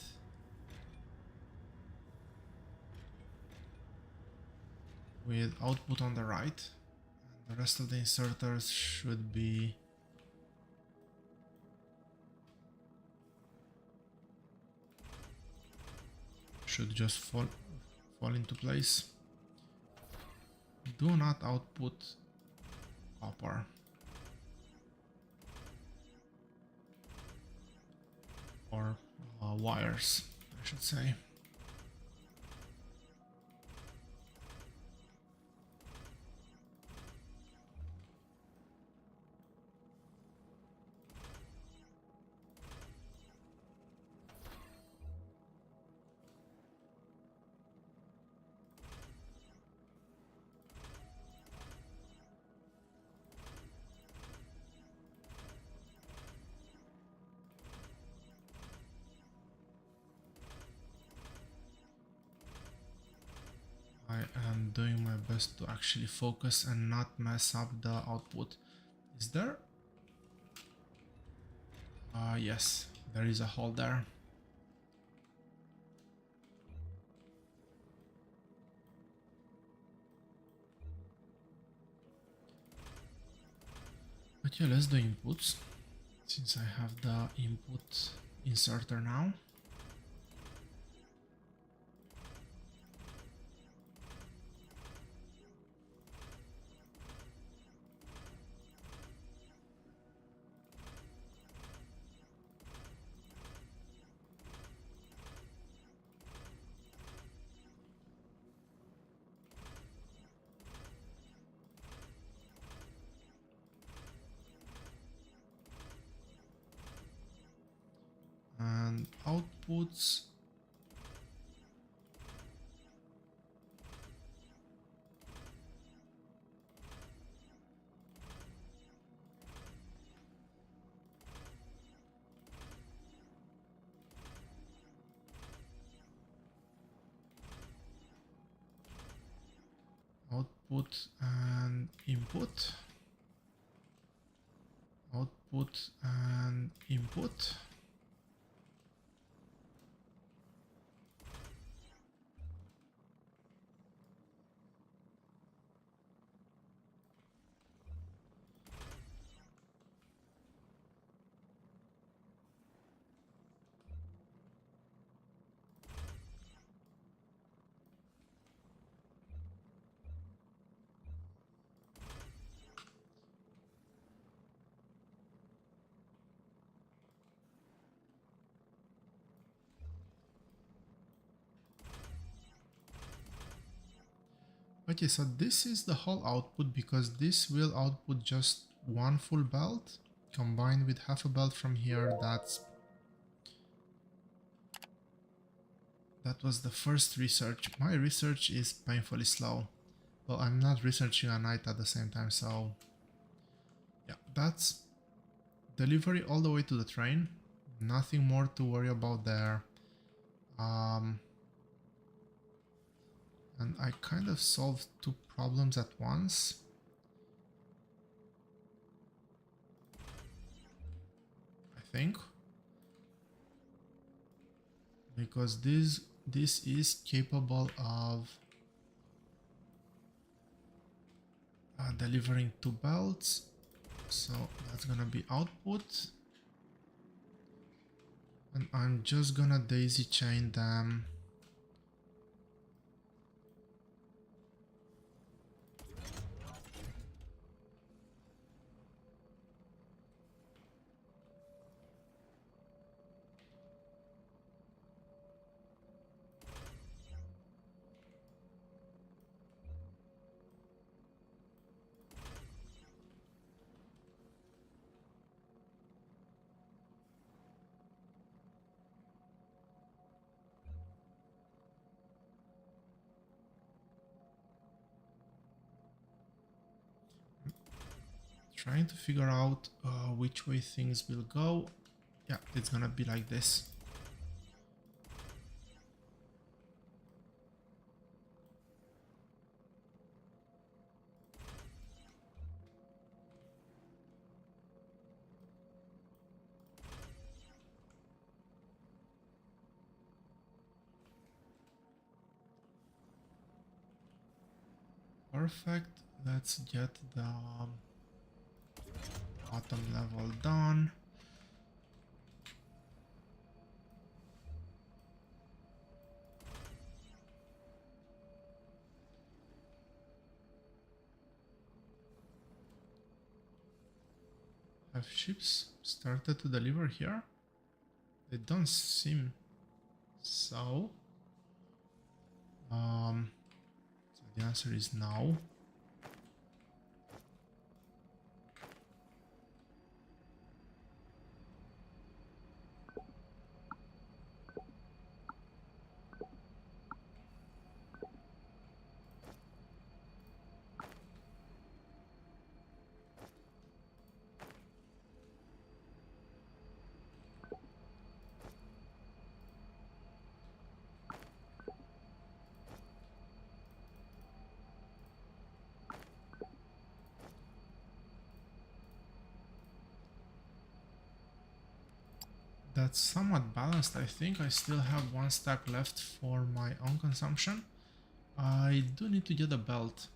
With output on the right. And the rest of the inserters should be just fall into place. Do not output copper. Or wires, I should say. I am doing my best to actually focus and not mess up the output. Is there? Yes, there is a hole there. But yeah, let's do inputs, since I have the input inserter now. And outputs. Output and input. Output and input. Okay, so this is the whole output, because this will output just one full belt combined with half a belt from here. That was the first research. My research is painfully slow. Well, I'm not researching at night at the same time, so yeah, that's delivery all the way to the train. Nothing more to worry about there. And I kind of solved two problems at once. I think. because this is capable of delivering 2 belts, so that's gonna be output, and I'm just gonna daisy chain them. Trying to figure out which way things will go. Yeah, it's gonna be like this. Perfect. Let's get the bottom level done. Have ships started to deliver here? They don't seem so. So the answer is no. That's somewhat balanced, I think. I still have 1 stack left for my own consumption. I do need to get a belt.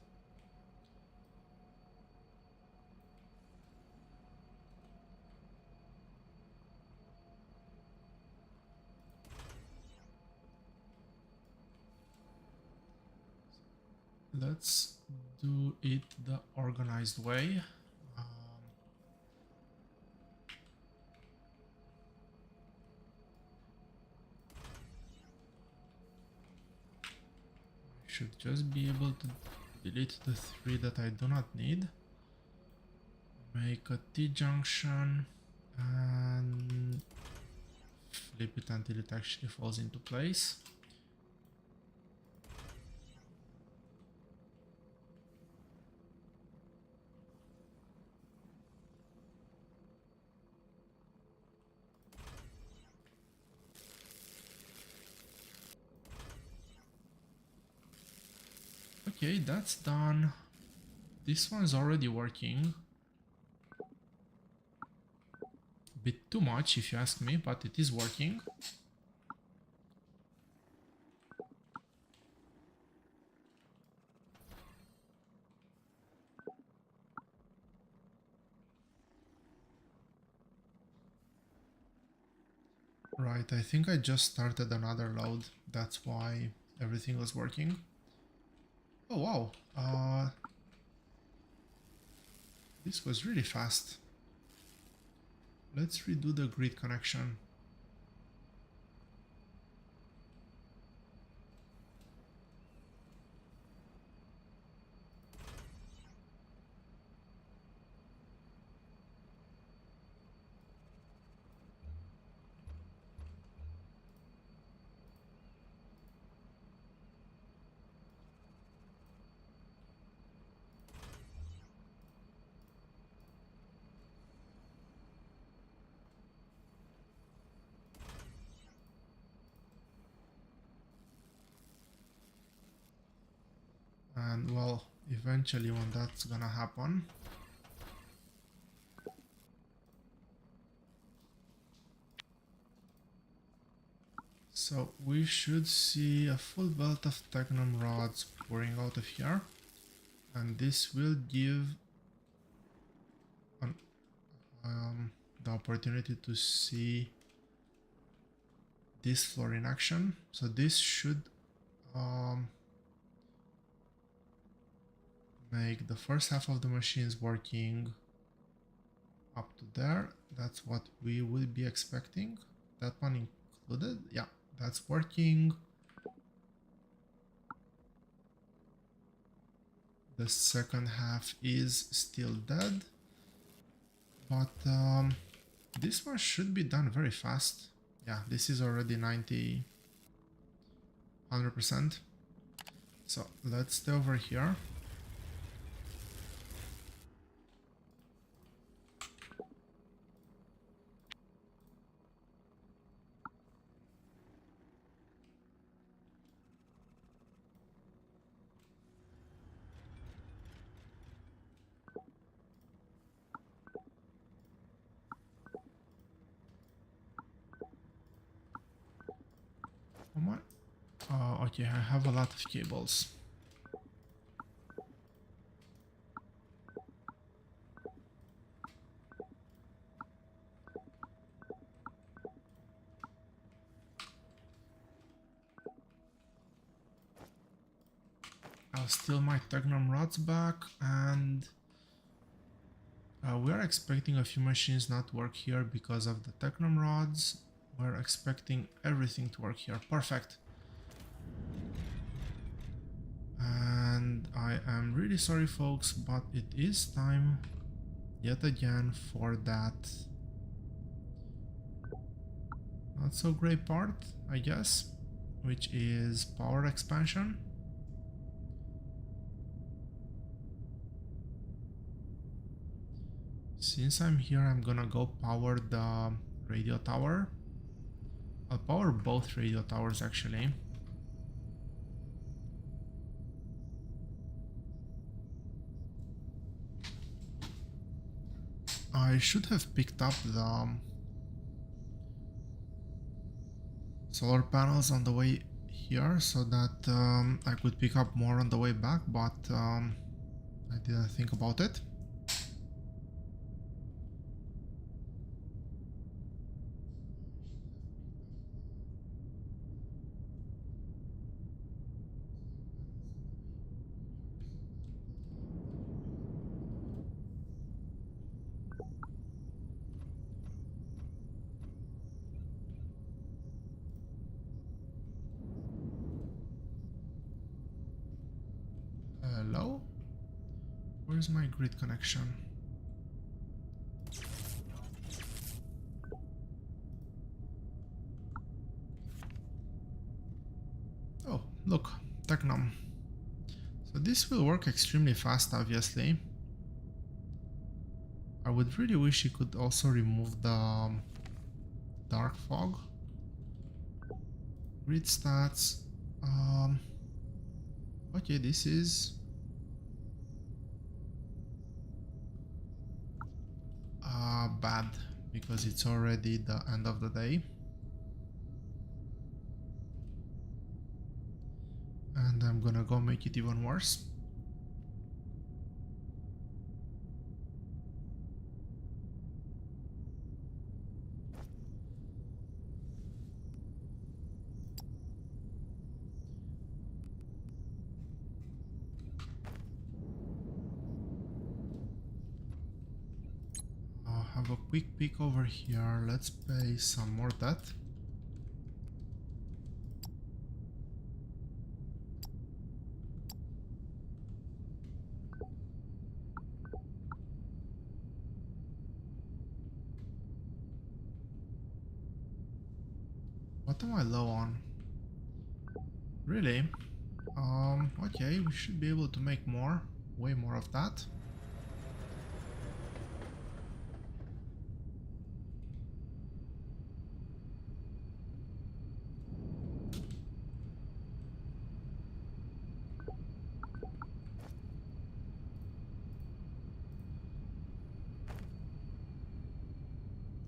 Let's do it the organized way. Should just be able to delete the 3 that I do not need. Make a T-junction and flip it until it actually falls into place. Okay, that's done. This one's already working. A bit too much if you ask me, but it is working. Right, I think I just started another load. That's why everything was working. Oh wow, this was really fast. Let's redo the grid connection. And well, eventually when that's gonna happen, So we should see a full belt of Technum rods pouring out of here, and this will give an, the opportunity to see this floor in action. So this should make the first half of the machines working up to there. That's what we would be expecting. That one included. Yeah, that's working. The second half is still dead, but this one should be done very fast. Yeah, this is already 100%. So let's stay over here. Come on. Okay, I have a lot of cables. I'll steal my Technum rods back, and we are expecting a few machines not to work here because of the Technum rods. We're expecting everything to work here. Perfect. And I am really sorry, folks, but it is time yet again for that not so great part, I guess, which is power expansion. Since I'm here, I'm gonna go power the radio tower. I'll power both radio towers actually. I should have picked up the solar panels on the way here so that I could pick up more on the way back, but I didn't think about it. Hello? Where's my grid connection? Oh, look, Technum. So this will work extremely fast, obviously. I would really wish you could also remove the dark fog. Grid stats. Okay, this is bad because it's already the end of the day. And I'm gonna go make it even worse. I'll have a quick peek over here. Let's pay some more debt. What am I low on? Really? Okay, we should be able to make more, way more of that.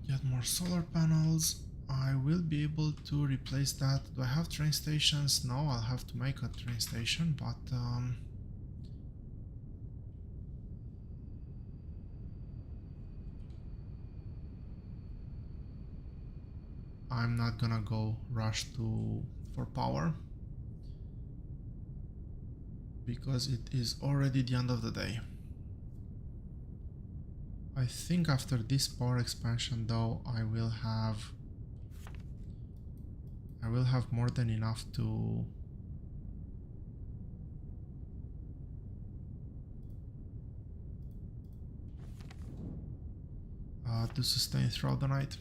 Get more solar panels. I will be able to replace that. Do I have train stations? No, I'll have to make a train station, but I'm not gonna go rush for power because it is already the end of the day. I think after this power expansion though I will have more than enough to sustain throughout the night.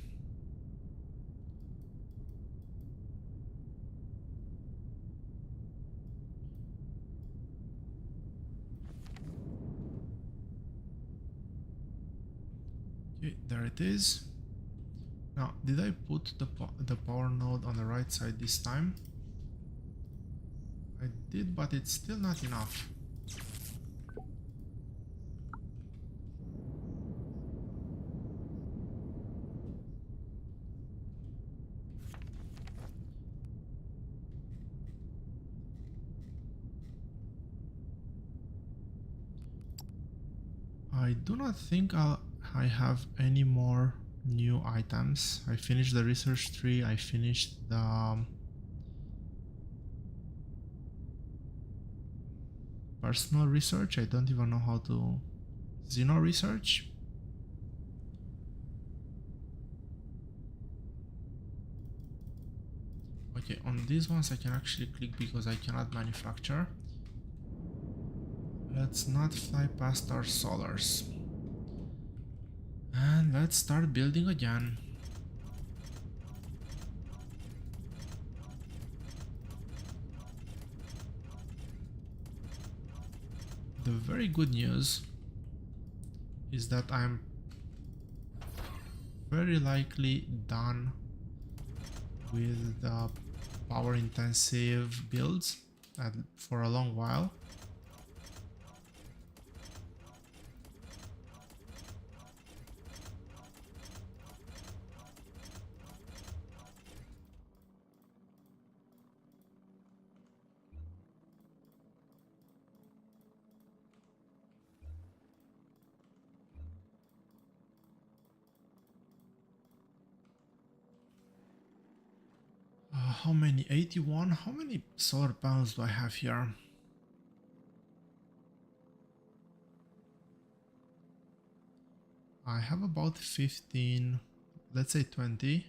Okay, there it is. Now, did I put the power node on the right side this time? I did, but it's still not enough. I do not think I have any more new items. I finished the research tree, I finished the personal research. I don't even know how to Xeno research. Okay, on these ones I can actually click because I cannot manufacture. Let's not fly past our solars. And let's start building again. The very good news is that I'm very likely done with the power intensive builds for a long while. How many? 81? How many solar panels do I have here? I have about 15, let's say 20.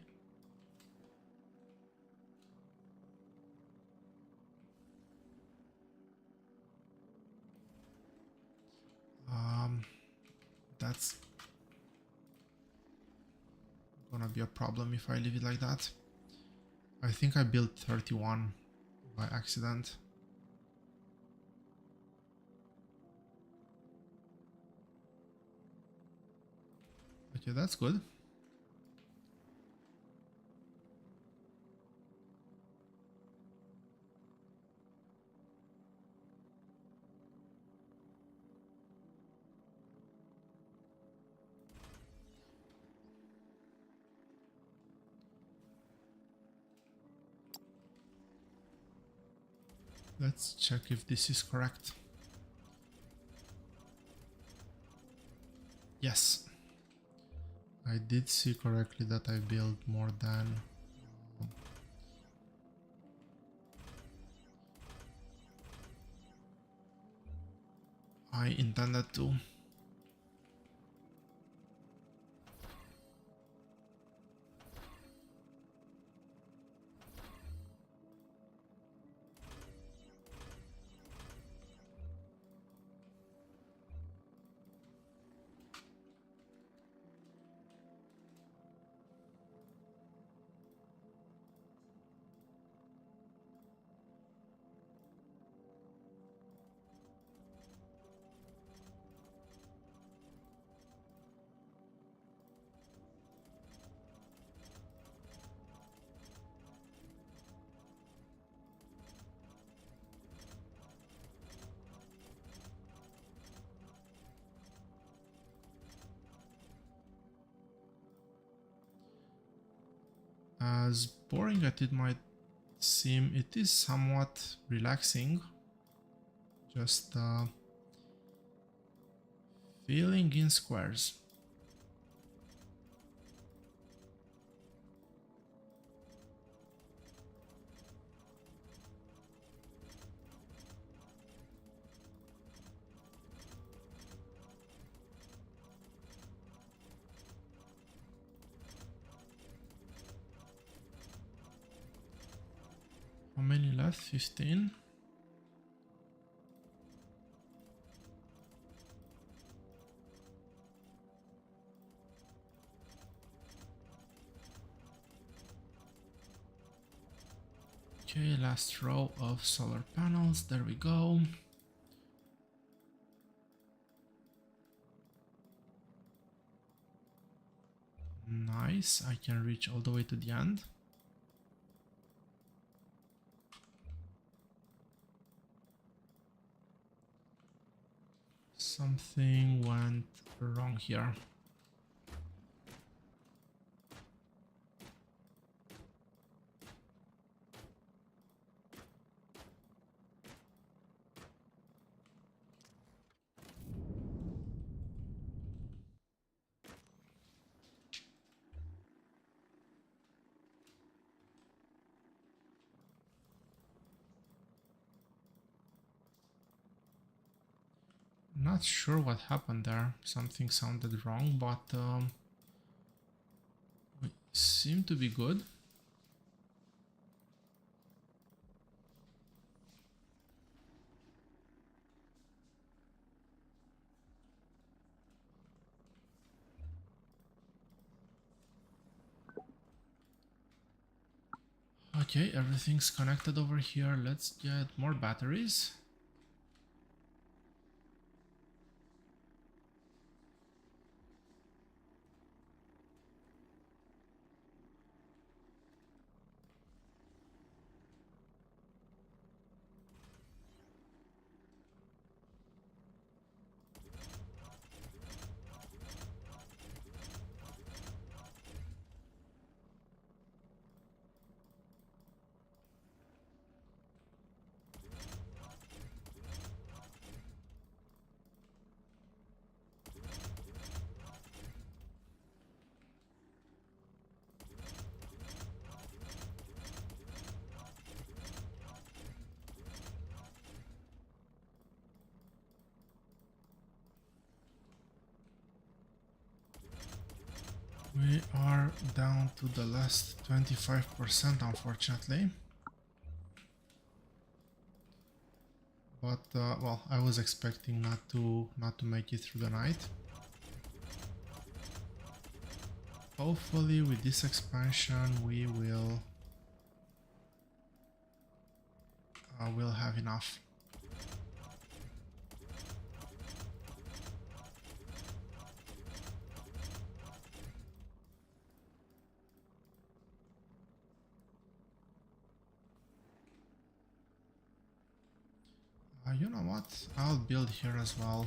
That's gonna be a problem if I leave it like that. I think I built 31 by accident. Okay, that's good. Let's check if this is correct. Yes. I did see correctly that I built more than I intended to. as boring as it might seem, it is somewhat relaxing. Just filling in squares. How many left? 15? Okay, last row of solar panels. There we go. Nice. I can reach all the way to the end. Something went wrong here. Not sure what happened there. Something sounded wrong, but we seem to be good. Okay, everything's connected over here. Let's get more batteries. We are down to the last 25%, unfortunately. But well, I was expecting not to make it through the night. Hopefully, with this expansion, we will have enough. You know what? I'll build here as well.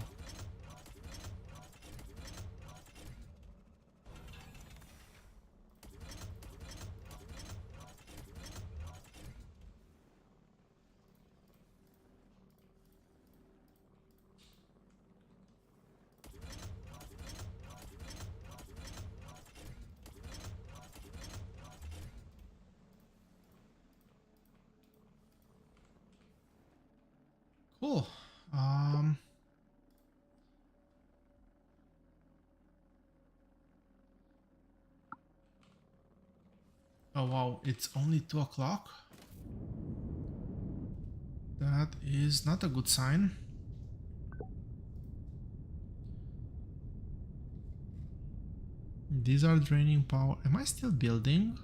Cool. Oh wow, it's only 2 o'clock. That is not a good sign. These are draining power. Am I still building?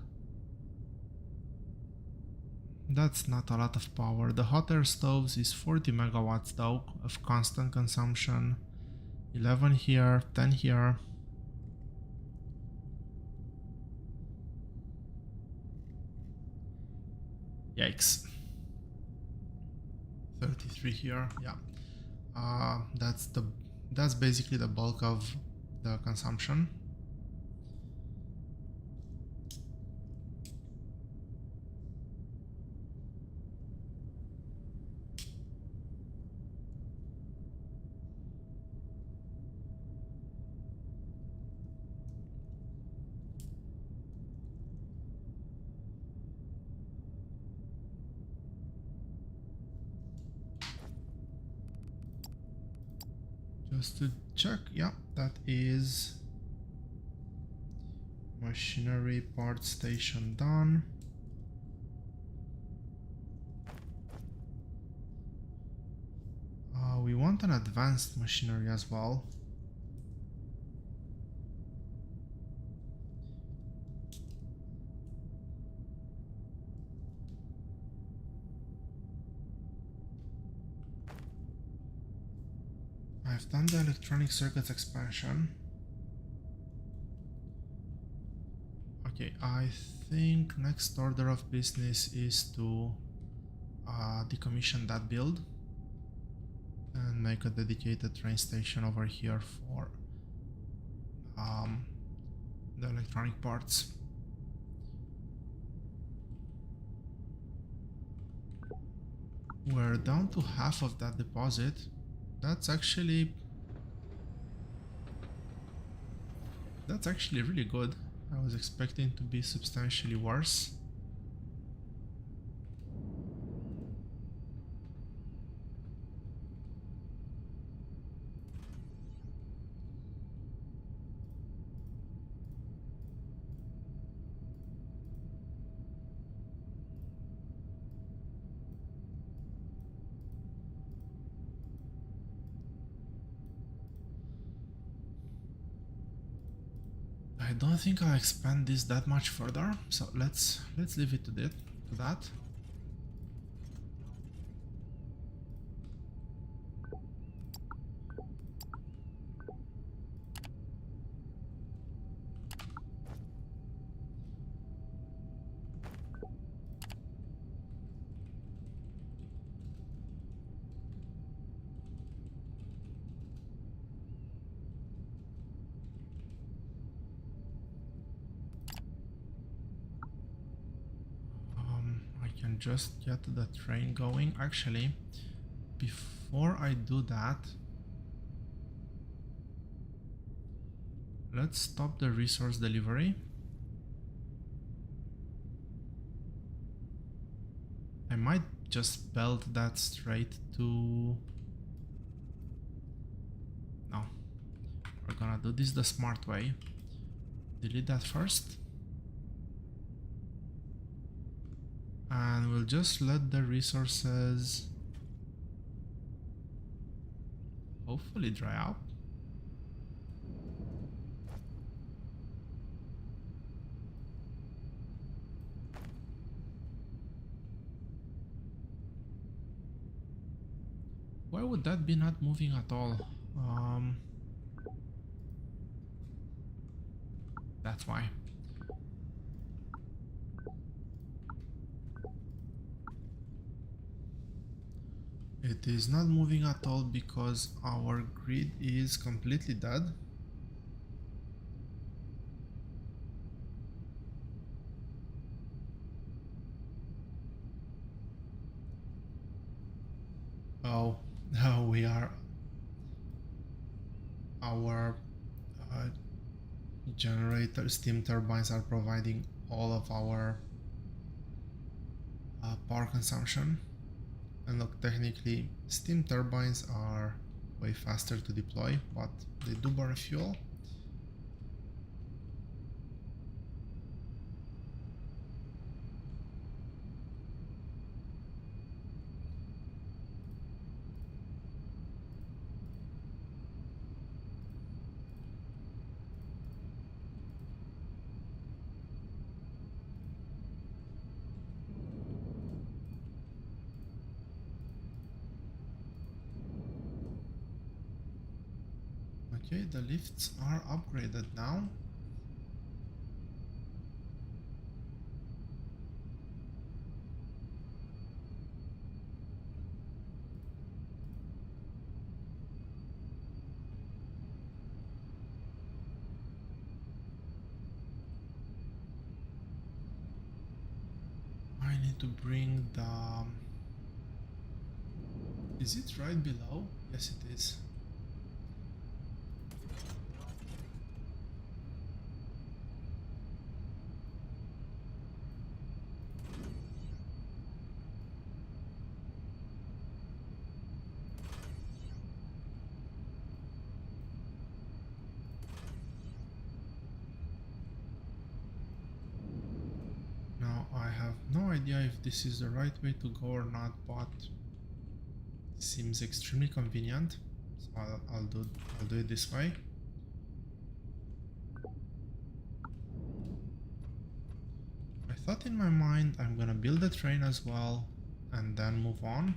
That's not a lot of power. The hot air stoves is 40 megawatts though of constant consumption. 11 here, 10 here. Yikes. 33 here, yeah. That's basically the bulk of the consumption. Just to check, yeah, that is machinery part station done. We want an advanced machinery as well. I've done the electronic circuits expansion. Okay, I think next order of business is to decommission that build and make a dedicated train station over here for the electronic parts. We're down to half of that deposit. That's actually really good. I was expecting to be substantially worse. I don't think I'll expand this that much further, so let's leave it to that. I can just get the train going. Actually, before I do that, let's stop the resource delivery. I might just belt that straight to... No, we're gonna do this the smart way. Delete that first. And we'll just let the resources hopefully dry up. Why would that be not moving at all? That's why. It is not moving at all because our grid is completely dead. Oh, no, we are... Our generator steam turbines are providing all of our power consumption. And look, technically steam turbines are way faster to deploy, but they do burn fuel. Okay, the lifts are upgraded now. I need to bring the... Is it right below? Yes, it is. I have no idea if this is the right way to go or not, but it seems extremely convenient. So I'll do it this way. I thought in my mind I'm gonna build a train as well and then move on.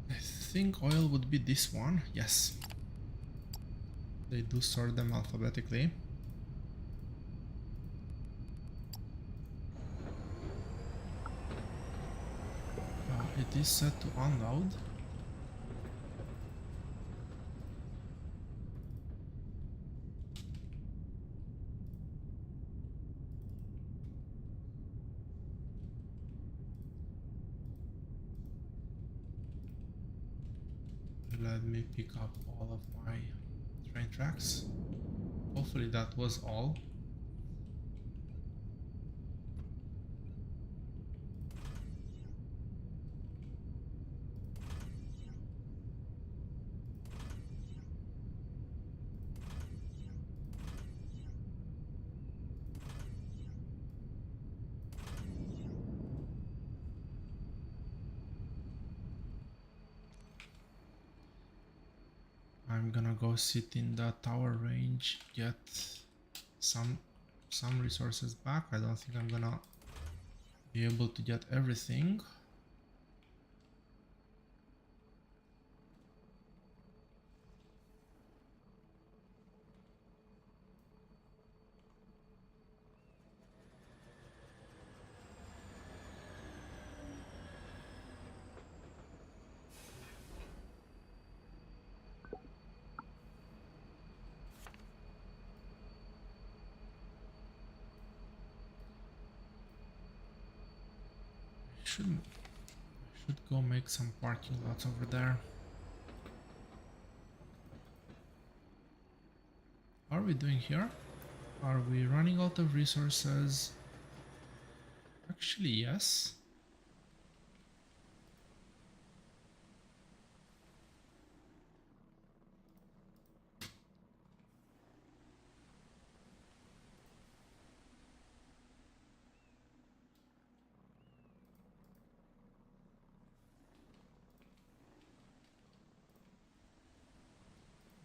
I think oil would be this one. Yes. They do sort them alphabetically. It is set to unload. Let me pick up all of my train tracks. Hopefully that was all. I'm gonna go sit in the tower range, get some resources back. I don't think I'm gonna be able to get everything. I should go make some parking lots over there. How are we doing here? Are we running out of resources? Actually, yes.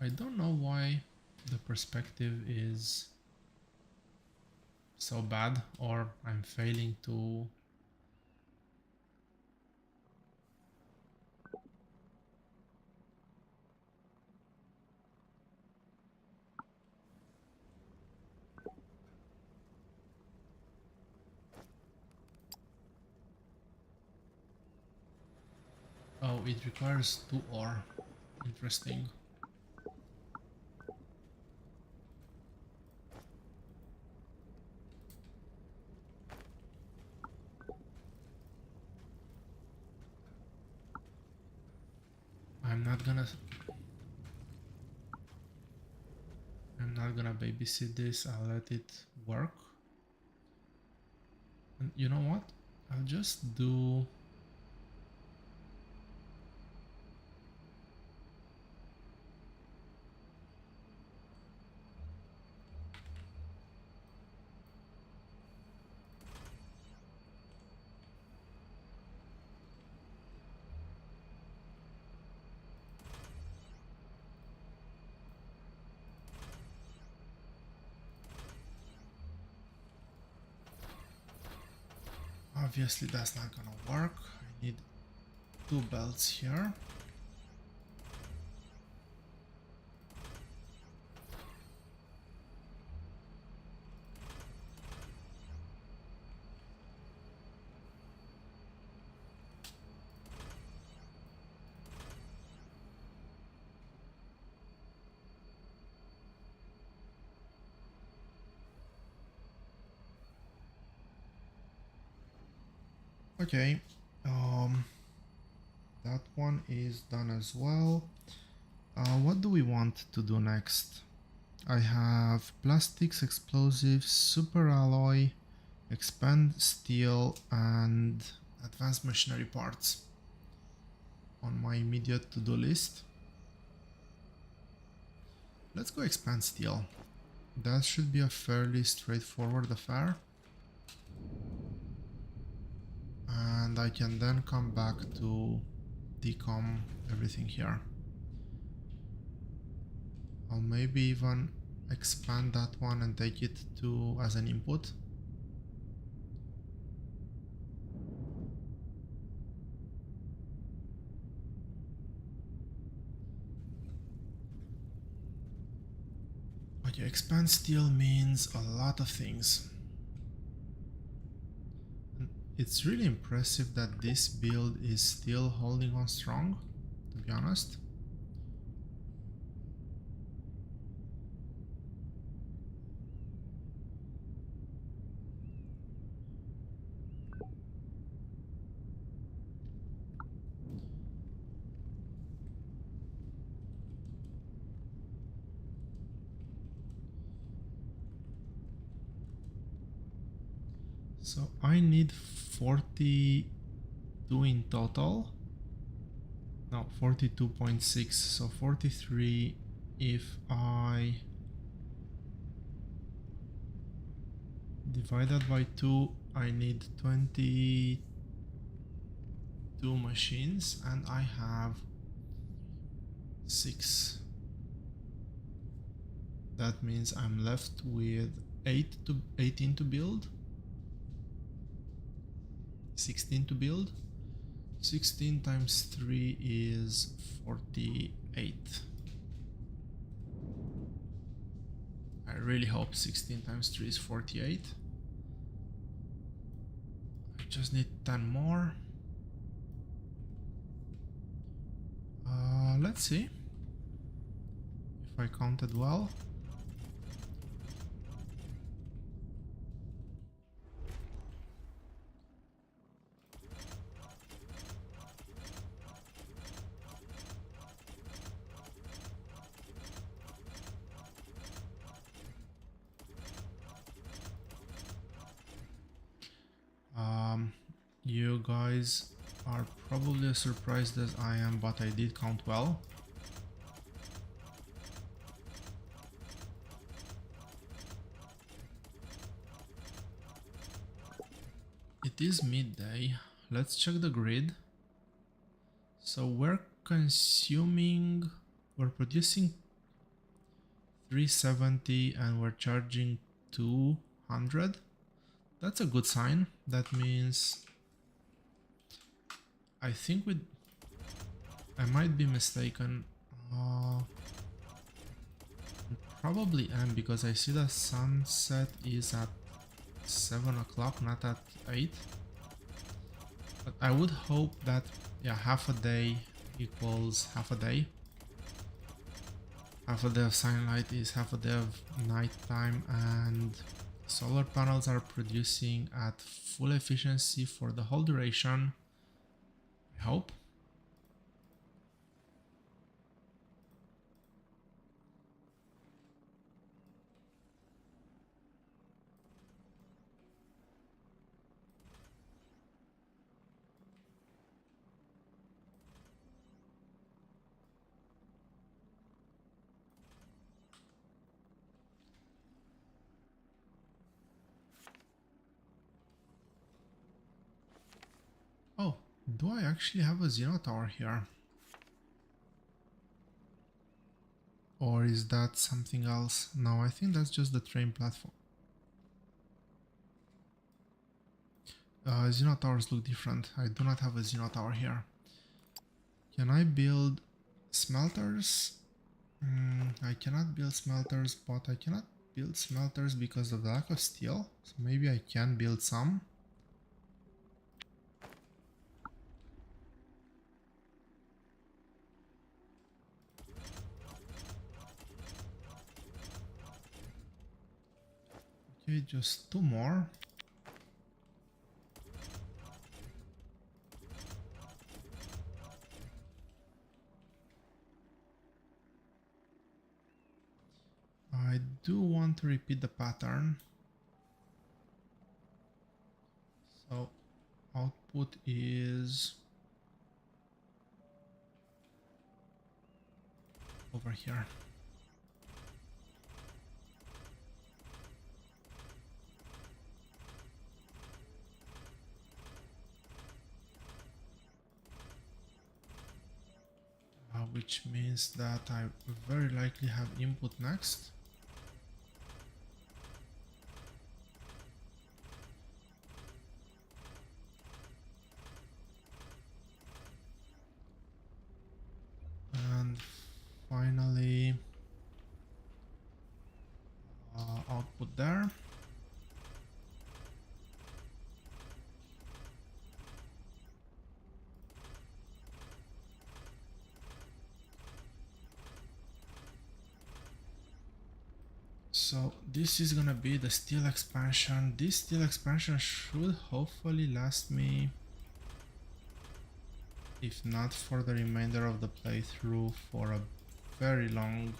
I don't know why the perspective is so bad, or I'm failing to... Oh, it requires 2 ore. Interesting. I'm not gonna babysit this. I'll let it work. And you know what? I'll just do... Obviously that's not gonna work. I need 2 belts here. Okay, that one is done as well. What do we want to do next? I have plastics, explosives, super alloy, expand steel, and advanced machinery parts on my immediate to-do list. Let's go expand steel. That should be a fairly straightforward affair. And I can then come back to decom everything here. I'll maybe even expand that one and take it to as an input. Okay, expand steel means a lot of things. It's really impressive that this build is still holding on strong, to be honest. So I need 42 in total. No, 42.6, so 43 if I divide that by 2, I need 22 machines and I have 6. That means I'm left with 18 to build, 16 to build. 16 times 3 is 48. I really hope 16 times 3 is 48. I just need 10 more. Let's see if I counted well. You guys are probably as surprised as I am, but I did count well. It is midday. Let's check the grid. So we're producing 370 and we're charging 200. That's a good sign. That means I think I might be mistaken. Probably am, because I see the sunset is at 7 o'clock, not at 8. But I would hope that, yeah, half a day equals half a day. Half a day of sunlight is half a day of nighttime, and solar panels are producing at full efficiency for the whole duration, I hope. Oh, do I actually have a Xeno tower here? Or is that something else? No, I think that's just the train platform. Xeno towers look different. I do not have a Xeno tower here. Can I build smelters? I cannot build smelters, but I cannot build smelters because of the lack of steel. So maybe I can build some. Okay, just 2 more. I I do want to repeat the pattern. So output is over here. Which means that I very likely have input next. And finally, output there. So this is gonna be the steel expansion. This steel expansion should hopefully last me, if not for the remainder of the playthrough, for a very long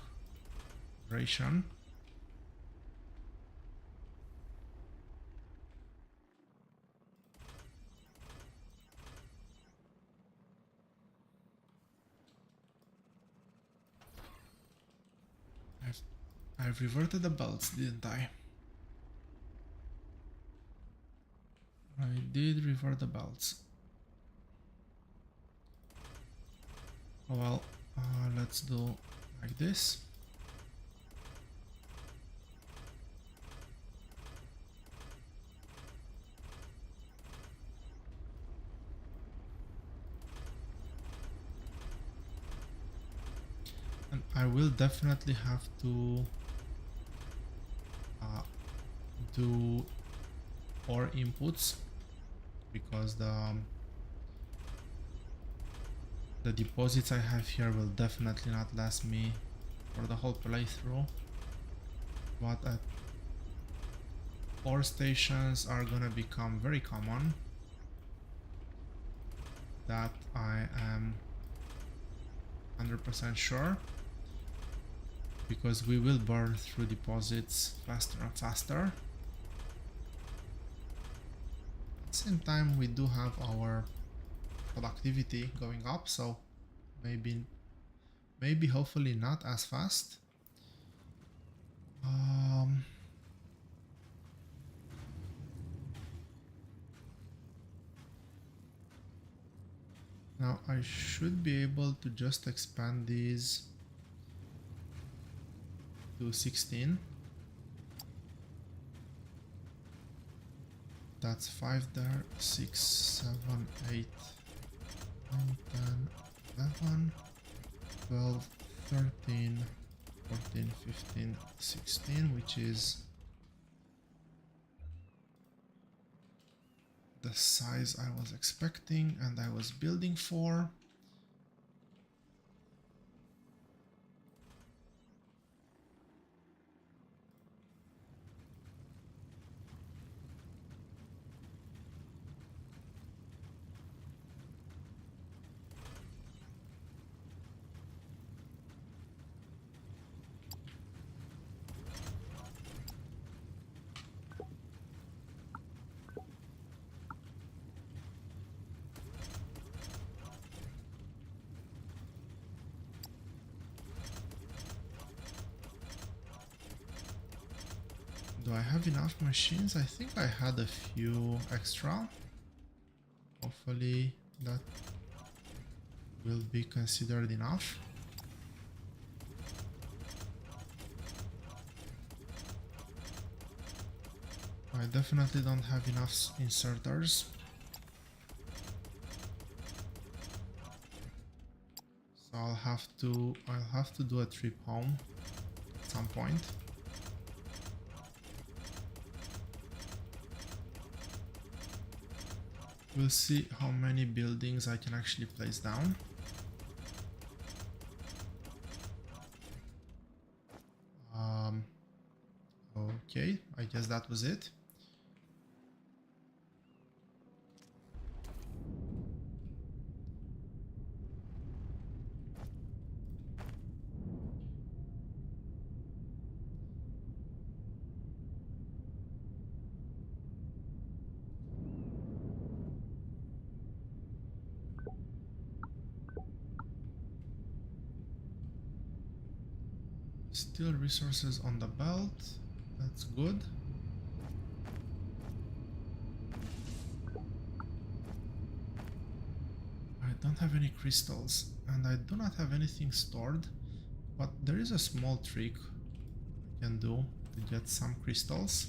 duration. I've reverted the belts, didn't I? I did revert the belts. Oh well, let's do like this. And I will definitely have to do ore inputs, because the deposits I have here will definitely not last me for the whole playthrough. But ore stations are gonna become very common. That I am 100% sure, because we will burn through deposits faster and faster. At the same time, we do have our productivity going up, so maybe hopefully not as fast. Now I should be able to just expand these to 16. That's 5 there, 6, 7, 8, 9, 10, 11, 12, 13, 14, 15, 16, which is the size I was expecting and I was building for. Do I have enough machines? I think I had a few extra. Hopefully that will be considered enough. I definitely don't have enough inserters. So I'll have to do a trip home at some point. We'll see how many buildings I can actually place down. Okay, I guess that was it. Still resources on the belt. That's good. I don't have any crystals and I do not have anything stored, but there is a small trick I can do to get some crystals.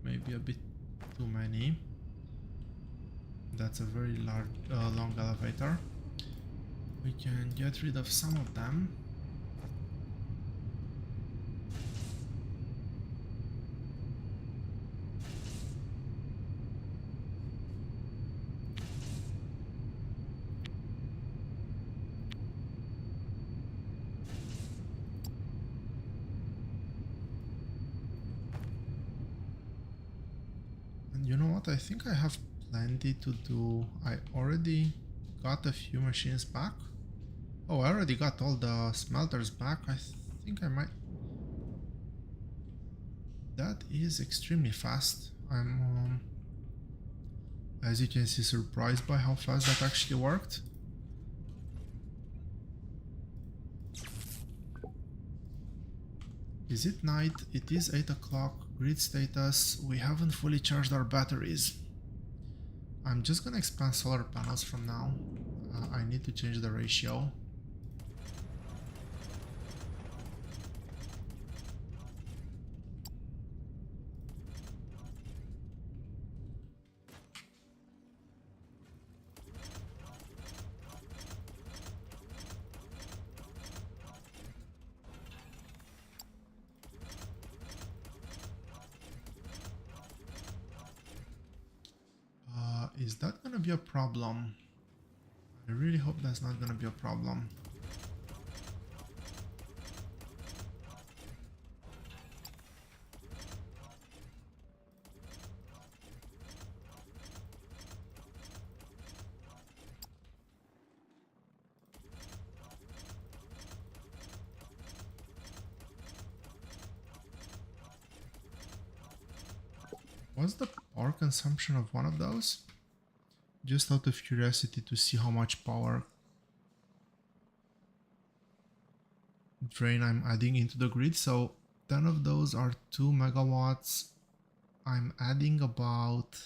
Maybe a bit too many. That's a very large, long elevator. We can get rid of some of them. And you know what? I think I have plenty to do. I already got a few machines back. Oh, I already got all the smelters back. I think I might... That is extremely fast. I'm, as you can see, surprised by how fast that actually worked. Is it night? It is 8 o'clock. Grid status. We haven't fully charged our batteries. I'm just gonna expand solar panels from now. I need to change the ratio. Is that gonna be a problem? I really hope that's not gonna be a problem. What's the power consumption of one of those? Just out of curiosity to see how much power drain I'm adding into the grid. So 10 of those are 2 megawatts. I'm adding about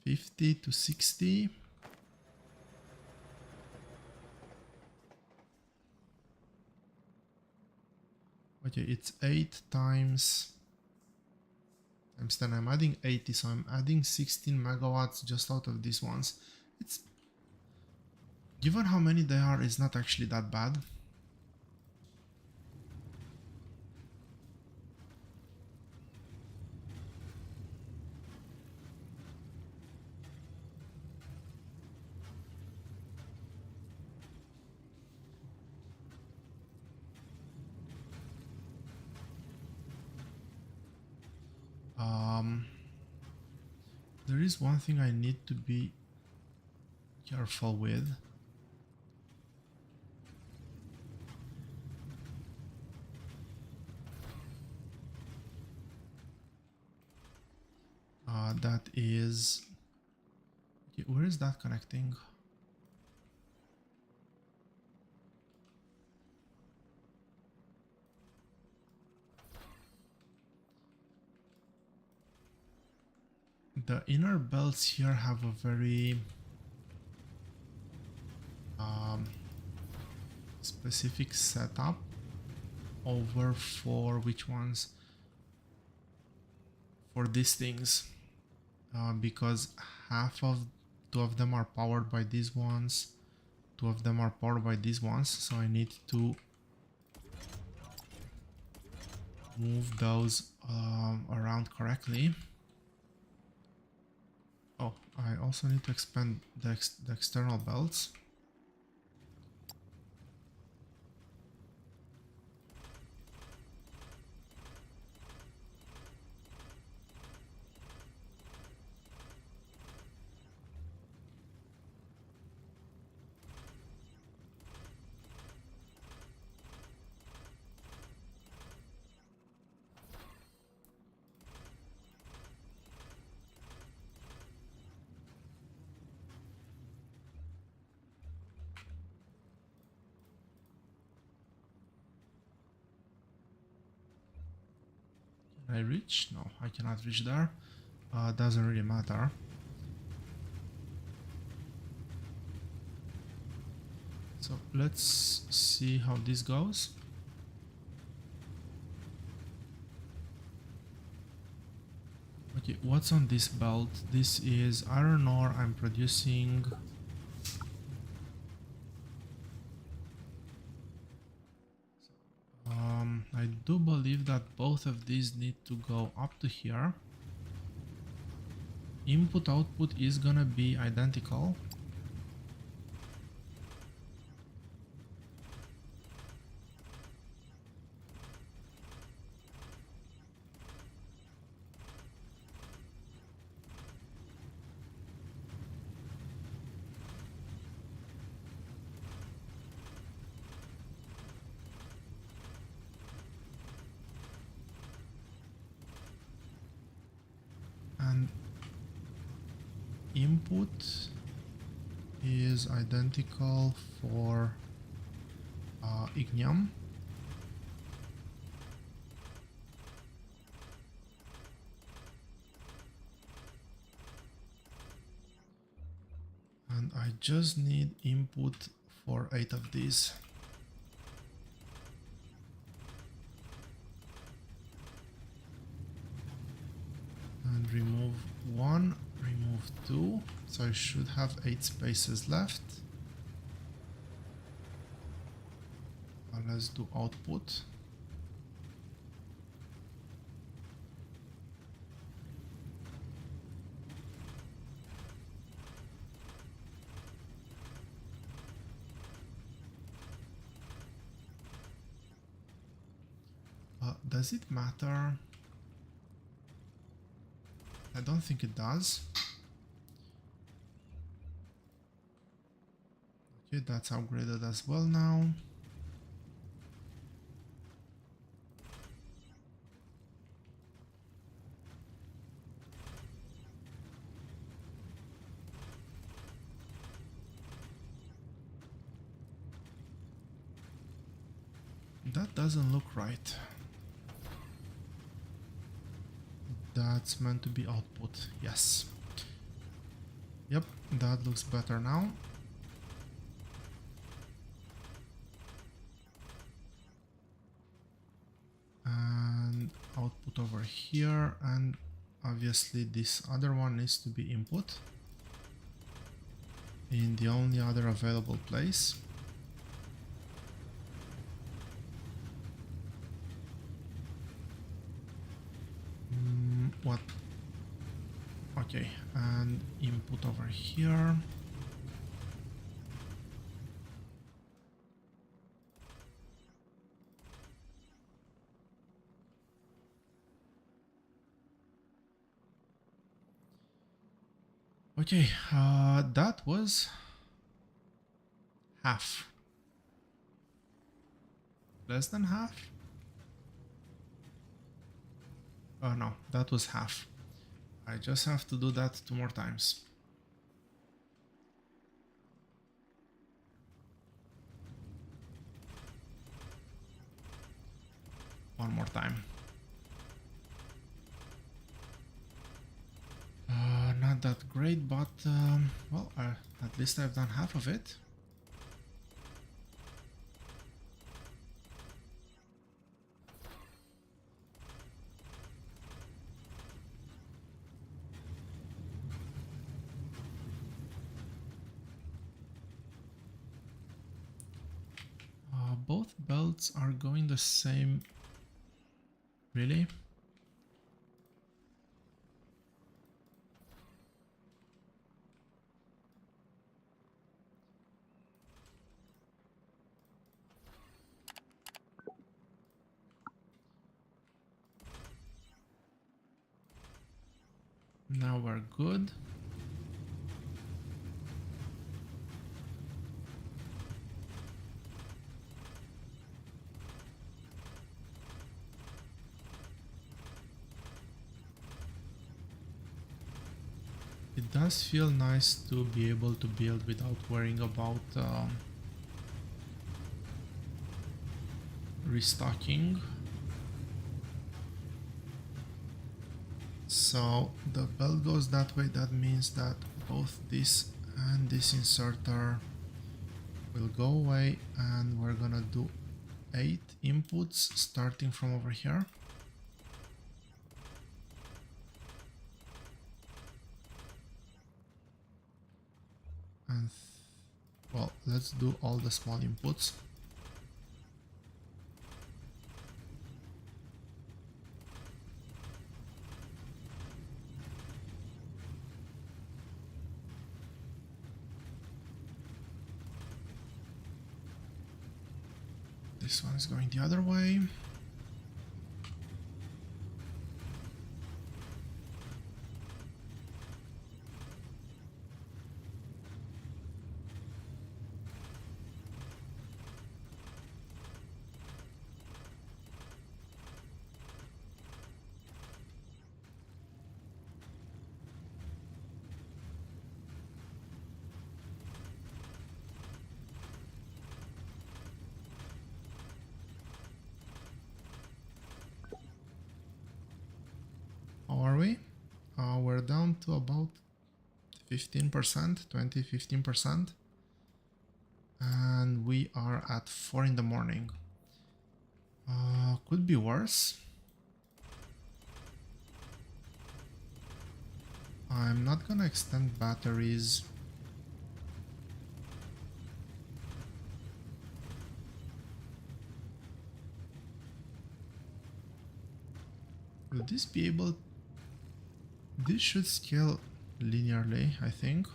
50 to 60. Okay, it's 8 times 10. I'm adding 80, so I'm adding 16 megawatts just out of these ones. It's, given how many they are, it's not actually that bad. There is one thing I need to be careful with. That is... Okay, where is that connecting? The inner belts here have a very specific setup over for which ones? For these things, because two of them are powered by these ones, 2 of them are powered by these ones, so I need to move those around correctly. Oh, I also need to expand the external belts. Can I reach? No, I cannot reach there. Doesn't really matter. So let's see how this goes. Okay, what's on this belt? This is iron ore. I'm producing. I do believe that both of these need to go up to here. Input output is gonna be identical. And input is identical for ignium. And I just need input for 8 of these. And remove 1, remove 2. So I should have 8 spaces left. Let's do output. Does it matter? I don't think it does. Okay, that's upgraded as well now. That doesn't look right. That's meant to be output, yes. Yep, that looks better now. And output over here, and obviously this other one needs to be input in the only other available place. What? Okay, and input over here. Okay, that was half. Less than half? Oh no, that was half. I just have to do that 2 more times. One more time. Not that great, but well, at least I've done half of it. Both belts are going the same. Really? Now we're good. It does feel nice to be able to build without worrying about restocking. So the belt goes that way. That means that both this and this inserter will go away, and we're gonna do 8 inputs starting from over here. And well, let's do all the small inputs. This one is going the other way. How are we? We're down to about 15%, 15%. And we are at 4 in the morning. Could be worse. I'm not gonna extend batteries. Will this be able... This should scale linearly, I think.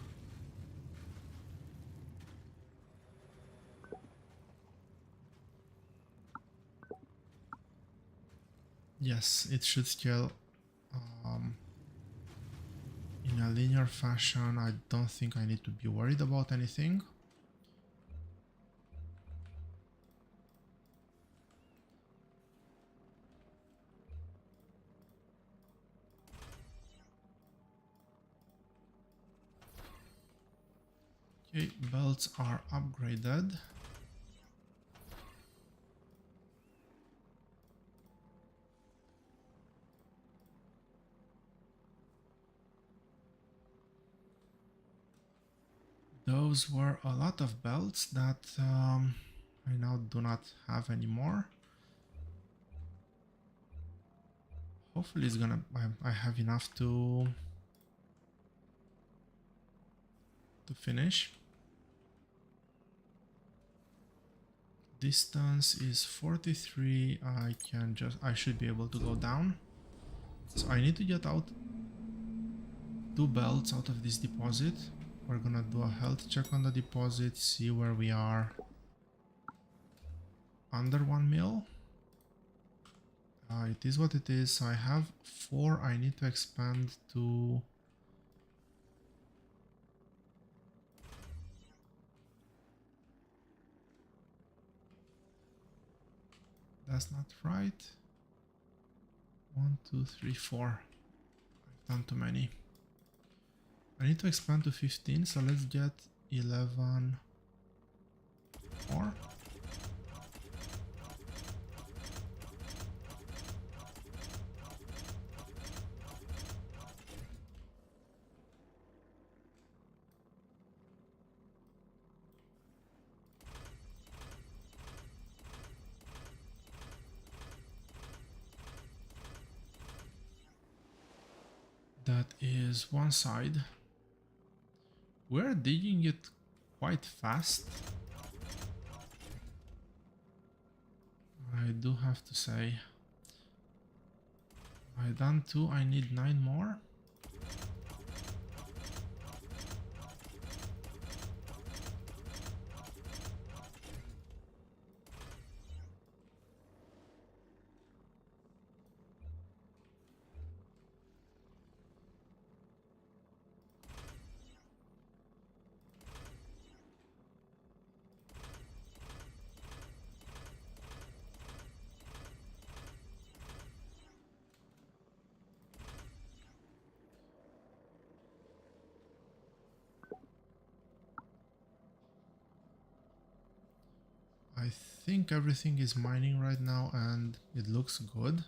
Yes, it should scale in a linear fashion. I don't think I need to be worried about anything. Okay, belts are upgraded. Those were a lot of belts that I now do not have anymore. Hopefully it's gonna... I have enough to finish. Distance is 43. I should be able to go down. So I need to get out 2 belts out of this deposit. We're gonna do a health check on the deposit, see where we are. Under 1 mil. It is what it is. So I have 4. I need to expand to... That's not right. 1, 2, 3, 4. I've done too many. I need to expand to 15, so let's get 11 more. That is one side. We're digging it quite fast, I do have to say. I done 2, I need 9 more. I think everything is mining right now and it looks good.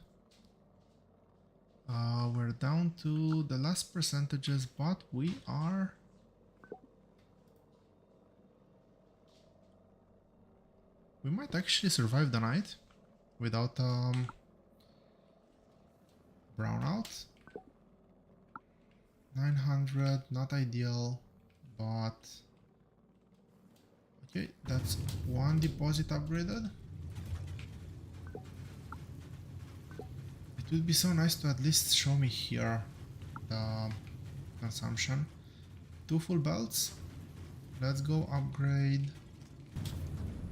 We're down to the last percentages, but we are... We might actually survive the night without brownout. 900, not ideal, but... Okay, that's one deposit upgraded. It would be so nice to at least show me here the consumption. 2 full belts. Let's go upgrade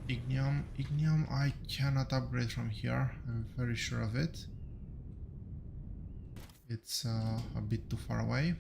Ignium. Ignium I cannot upgrade from here, I'm very sure of it. It's a bit too far away.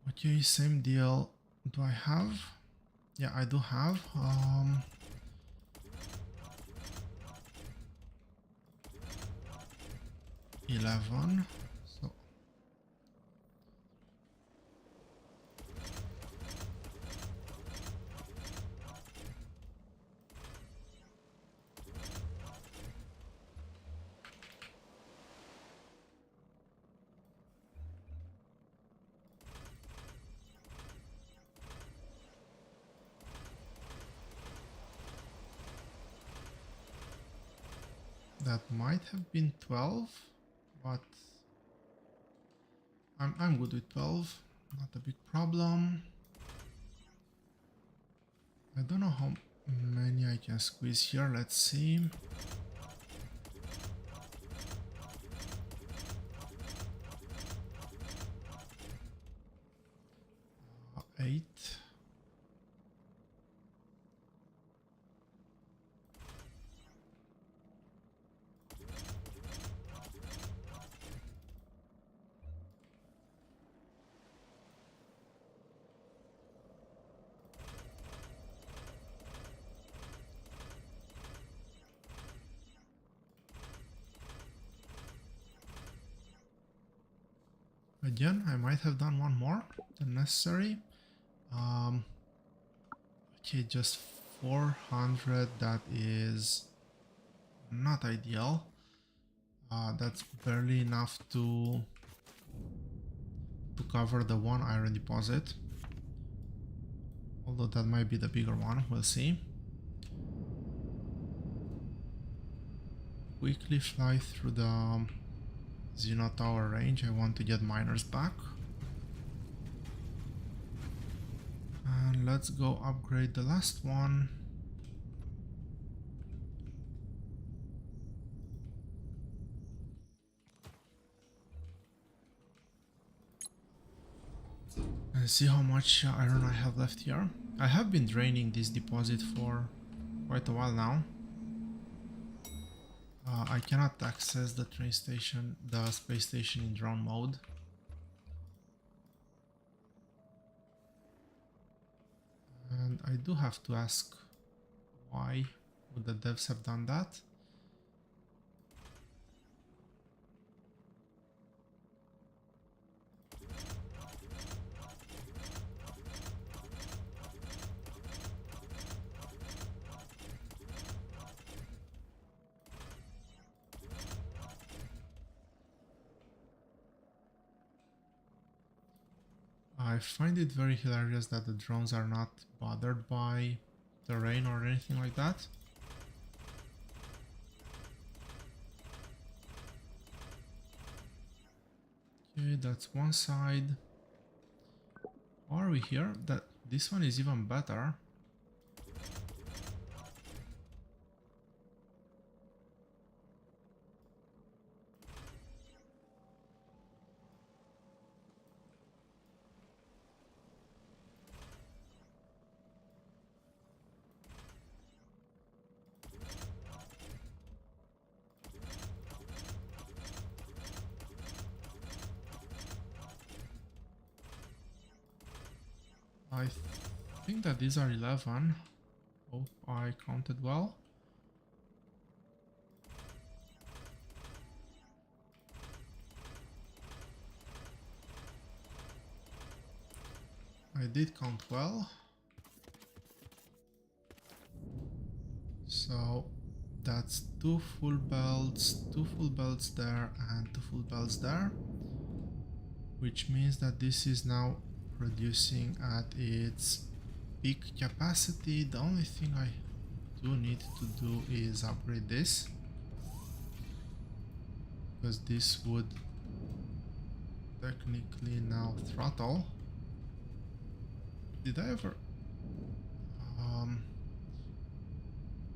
Okay, same deal. Do I have? Yeah, I do have. 11. So that might have been 12, but I'm good with 12. Not a big problem. I don't know how many I can squeeze here. Let's see. 8. Again, I might have done one more than necessary. Okay, just 400. That is not ideal. That's barely enough to cover the one iron deposit. Although that might be the bigger one, we'll see. Quickly fly through the Xeno Tower range. I want to get miners back. And let's go upgrade the last one. And see how much iron I have left here. I have been draining this deposit for quite a while now. I cannot access the train station, the space station in drone mode. And I do have to ask, why would the devs have done that? I find it very hilarious that the drones are not bothered by the rain or anything like that. Okay, that's one side. Are we here? That this one is even better. I think that these are 11. Hope I counted well. I did count well. So that's 2 full belts there, and 2 full belts there. Which means that this is now producing at its peak capacity. The only thing I do need to do is upgrade this, because this would technically now throttle. Did I ever...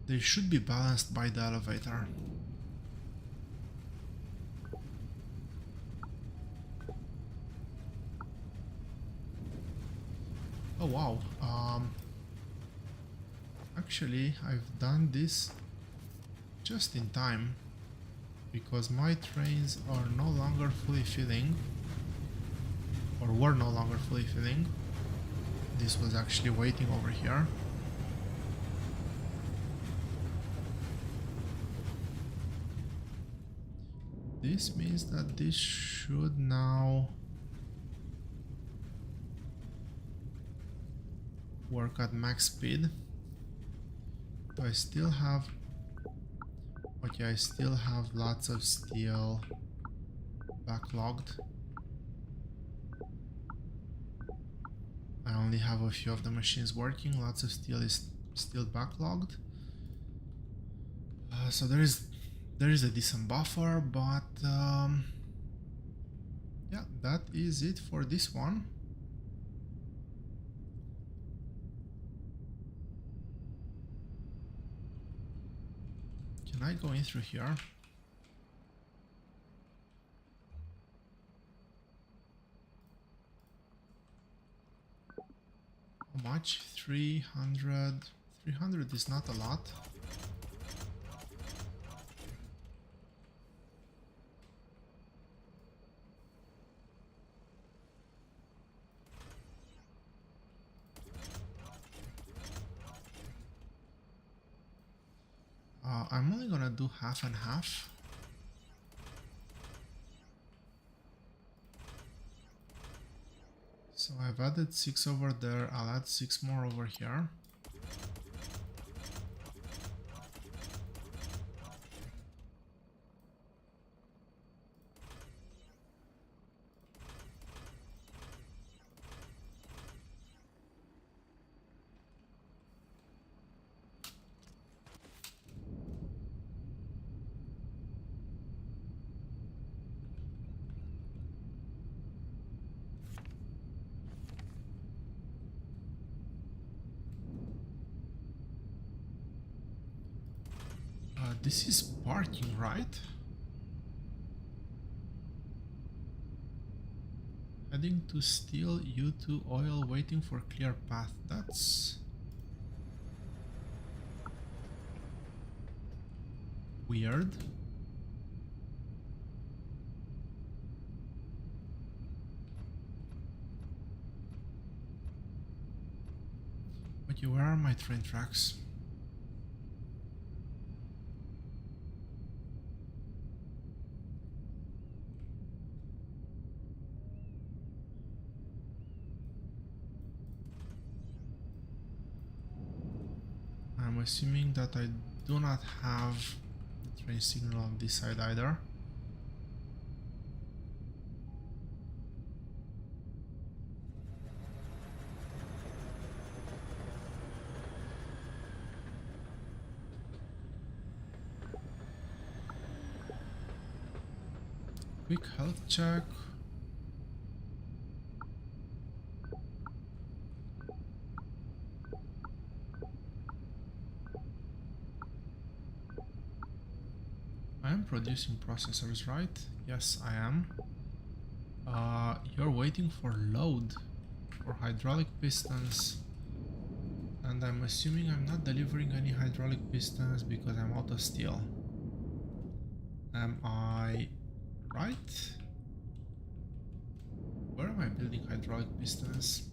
they should be balanced by the elevator. Oh wow, actually I've done this just in time, because my trains are no longer fully filling, or were no longer fully filling. This was actually waiting over here. This means that this should now work at max speed. I still have... okay, I still have lots of steel backlogged. I only have a few of the machines working. Lots of steel is still backlogged. So there is a decent buffer, but yeah, that is it for this one. Can I go in through here? How much? 300. 300 is not a lot. I'm only gonna do half and half. So I've added 6 over there, I'll add 6 more over here. This is parking, right? Heading to steel, U2 oil, waiting for clear path. That's weird. But where are my train tracks? I'm assuming that I do not have the train signal on this side either. Quick health check. I am producing processors, right? Yes, I am. You're waiting for load for hydraulic pistons, and I'm assuming I'm not delivering any hydraulic pistons because I'm out of steel. Am I right? Where am I building hydraulic pistons?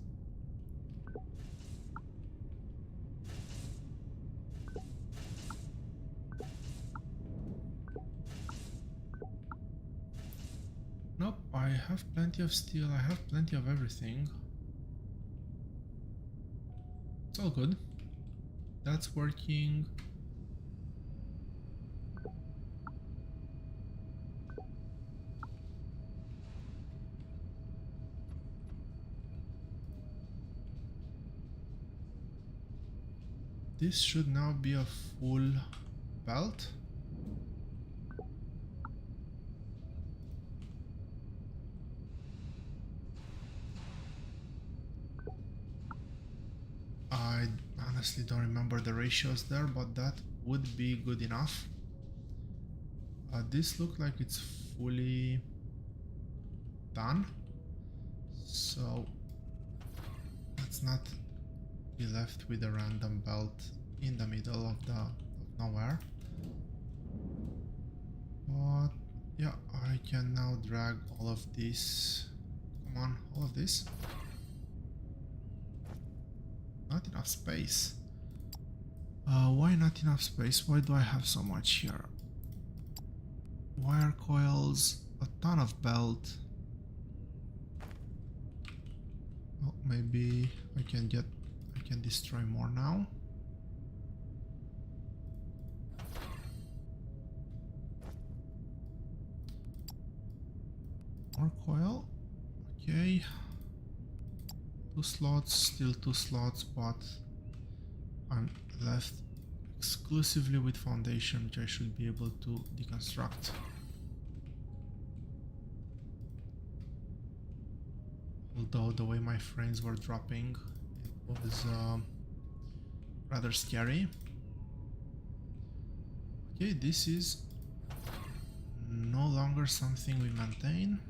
plenty of steel, I have plenty of everything. It's all good. That's working. This should now be a full belt. I honestly don't remember the ratios there, but that would be good enough. This looks like it's fully done, so let's not be left with a random belt in the middle of nowhere. But yeah, I can now drag all of this. Come on, all of this. Not enough space. Why not enough space? Why do I have so much here? Wire coils, a ton of belt. Well, maybe I can destroy more now. More coil. Okay. 2 slots, still 2 slots, but I'm left exclusively with foundation, which I should be able to deconstruct. Although the way my frames were dropping, it was rather scary. Okay, this is no longer something we maintain.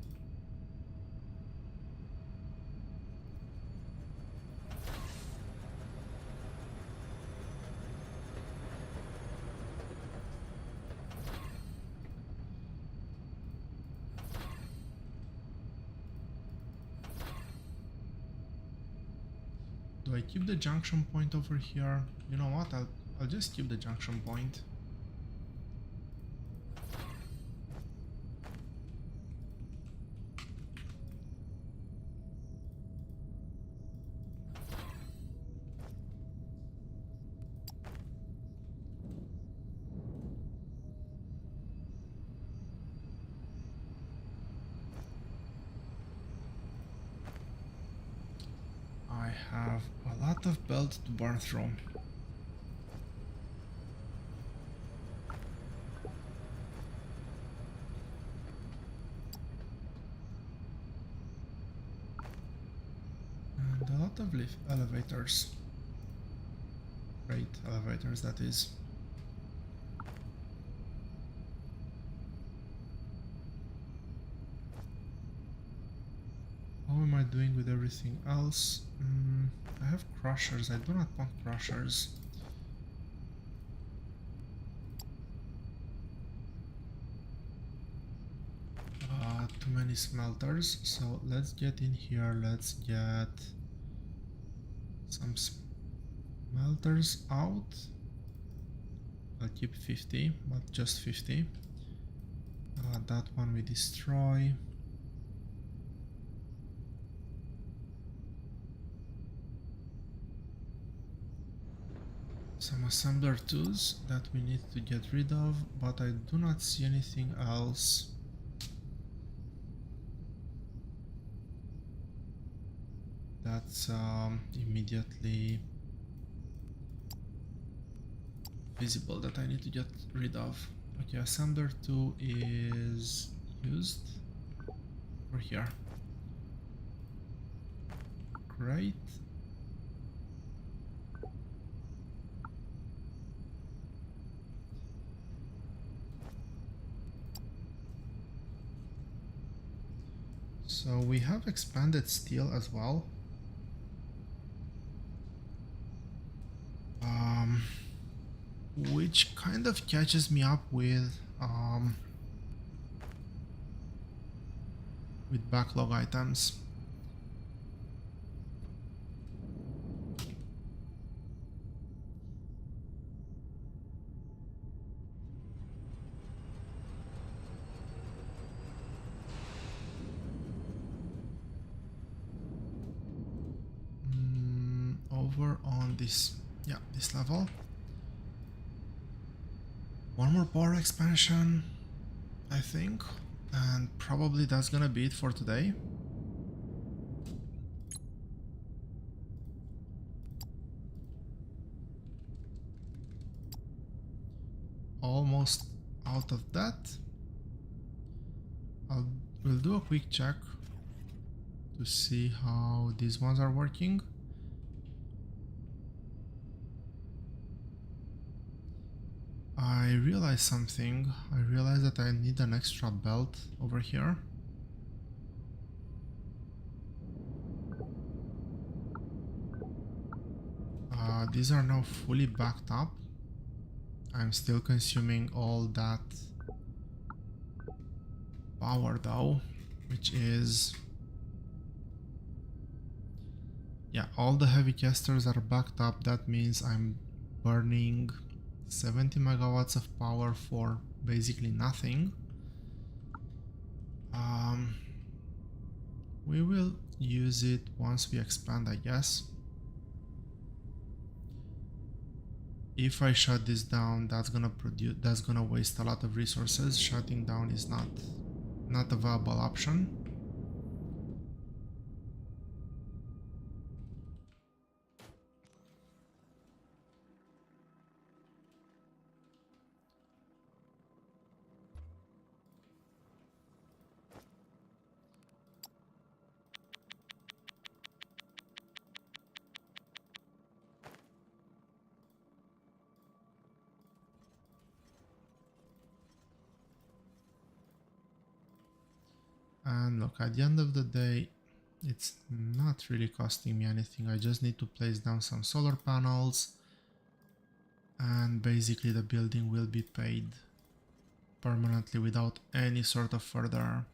Do I keep the junction point over here? You know what? I'll just keep the junction point. I have a lot of belt to burn through. And a lot of lift elevators. Great elevators, that is. How am I doing with everything else? I have crushers. I do not want crushers. Too many smelters. So let's get in here. Let's get some smelters out. I'll keep 50, but just 50. That one we destroy. Some assembler tools that we need to get rid of, but I do not see anything else. That's immediately visible that I need to get rid of. Okay, assembler 2 is used over here. Great. So we have expanded steel as well. Which kind of catches me up with backlog items. over on this, yeah, this level. One more power expansion, I think, and probably that's gonna be it for today. Almost out of that. We'll do a quick check to see how these ones are working. I realized something. I realized that I need an extra belt over here. These are now fully backed up. I'm still consuming all that power though, which is, yeah, all the heavy casters are backed up. That means I'm burning 70 megawatts of power for basically nothing. We will use it once we expand, I guess. If I shut this down, that's gonna waste a lot of resources. Shutting down is not a viable option. And look, at the end of the day, it's not really costing me anything. I just need to place down some solar panels, and basically the building will be paid permanently without any sort of further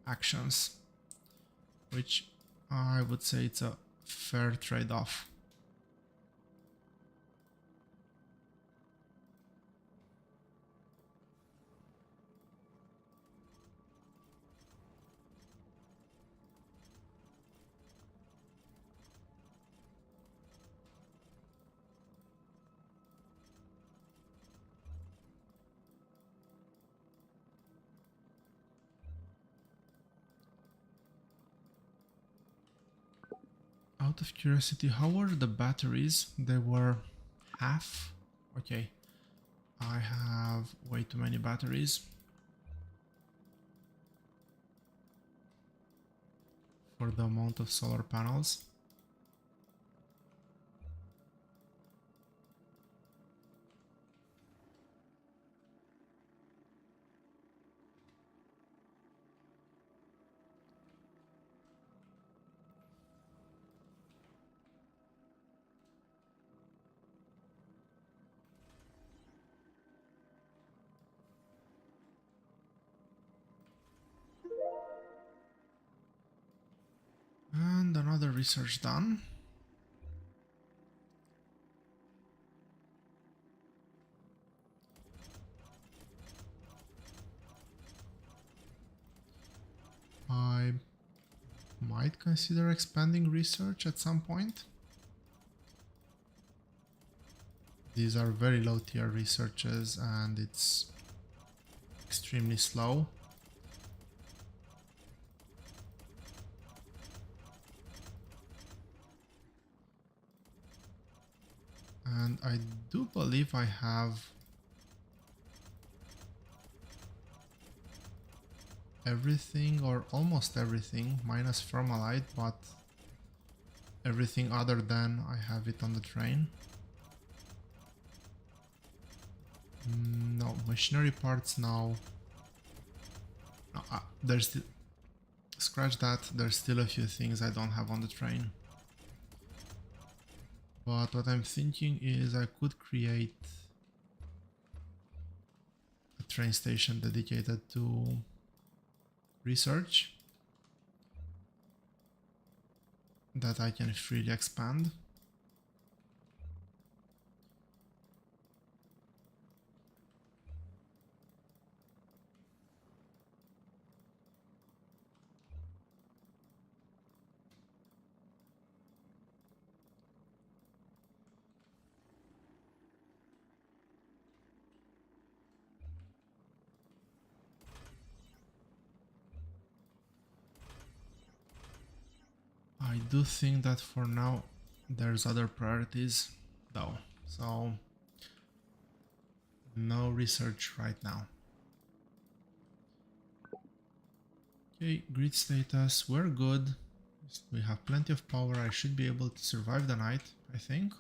actions, which I would say it's a fair trade-off. Out of curiosity, how were the batteries? They were half? Okay, I have way too many batteries for the amount of solar panels. And another research done. I might consider expanding research at some point. These are very low tier researches and it's extremely slow. And I do believe I have everything or almost everything minus Formalite, but everything other than I have it on the train. No, machinery parts now. No, there's still, scratch that, there's still a few things I don't have on the train. But what I'm thinking is I could create a train station dedicated to research that I can freely expand. do think that for now there's other priorities though, so no research right now. Okay, grid status, we're good. We have plenty of power. I should be able to survive the night, I think.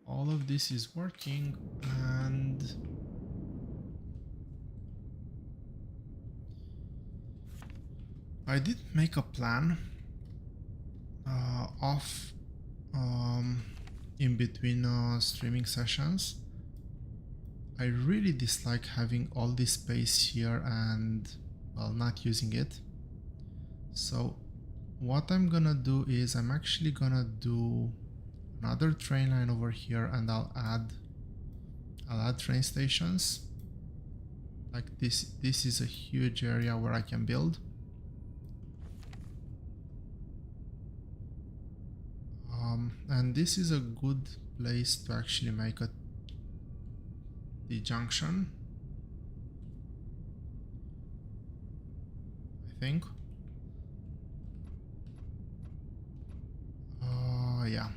All of this is working, and I did make a plan off in between streaming sessions. I really dislike having all this space here and, well, not using it. So what I'm gonna do is I'm actually gonna do another train line over here, and I'll add train stations. Like this is a huge area where I can build. And this is a good place to actually make a T-junction, I think. Yeah,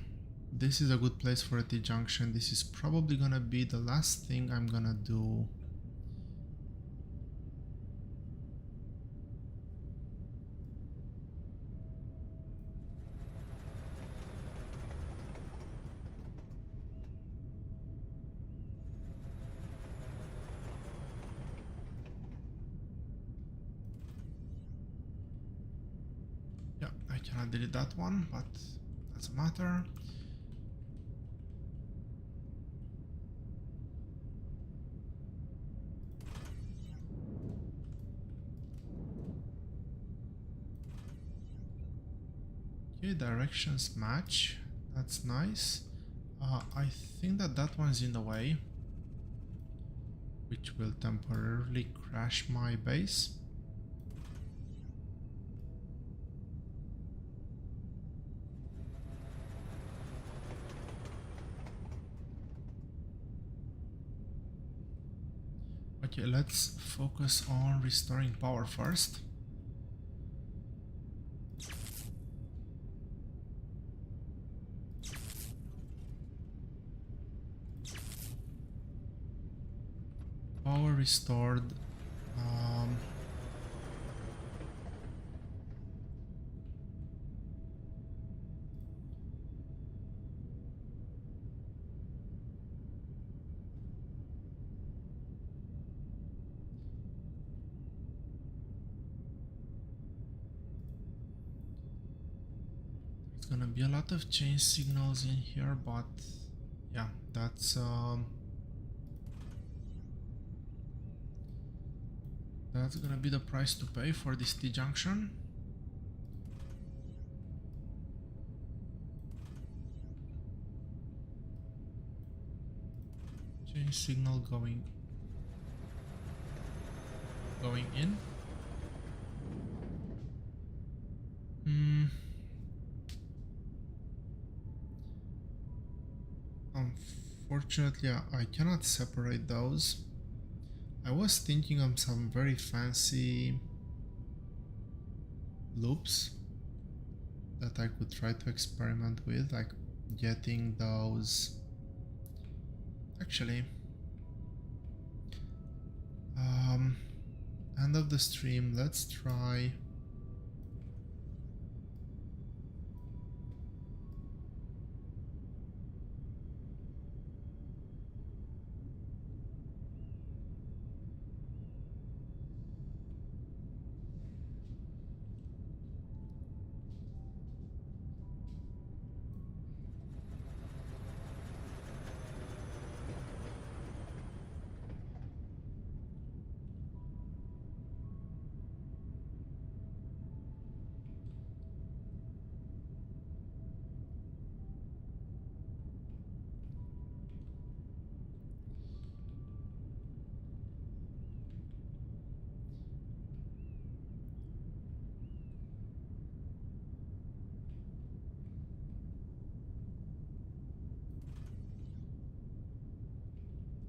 this is a good place for a T-junction. This is probably gonna be the last thing I'm gonna do. Yeah, I cannot delete that one, but doesn't matter. Okay, directions match. That's nice. I think that one's in the way, which will temporarily crash my base. Okay, let's focus on restoring power first. Power restored. There's gonna be a lot of change signals in here, but yeah, that's gonna be the price to pay for this T-junction. Change signal going in. Unfortunately, I cannot separate those. I was thinking of some very fancy loops that I could try to experiment with, like getting those. Actually, end of the stream, let's try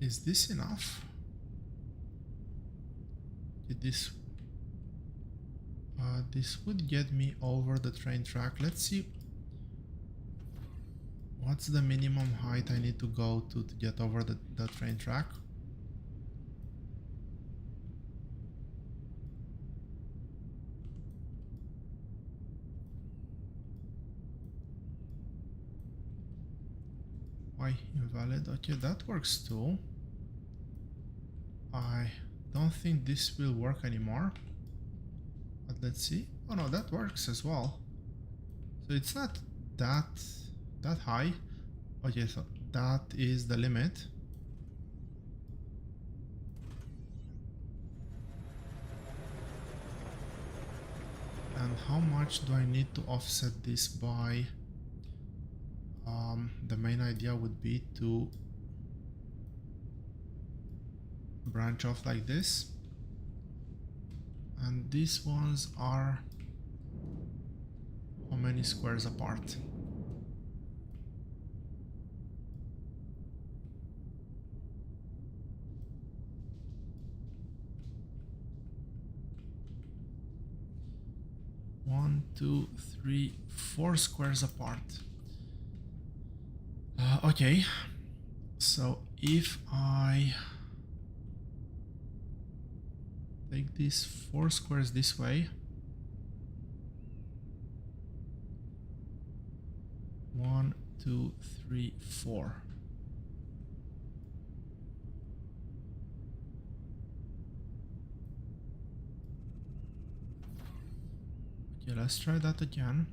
Is this enough? Did this This would get me over the train track. Let's see what's the minimum height I need to go to get over the train track. Why invalid? Okay, that works too. I don't think this will work anymore. But let's see. Oh no, that works as well. So it's not that high. Okay, so that is the limit. And how much do I need to offset this by? The main idea would be to branch off like this. And these ones are how many squares apart? One, two, three, 4 squares apart. Okay, so if I take these 4 squares this way, 1, 2, 3, 4. Okay, let's try that again.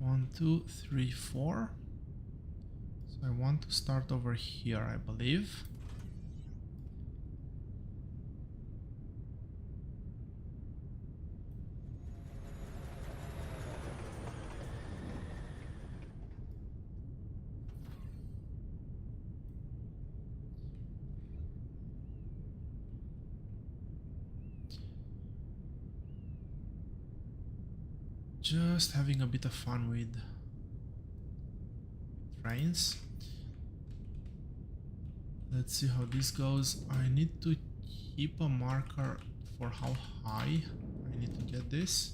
One, two, three, 4. So I want to start over here, I believe. Just having a bit of fun with trains. Let's see how this goes. I need to keep a marker for how high I need to get this.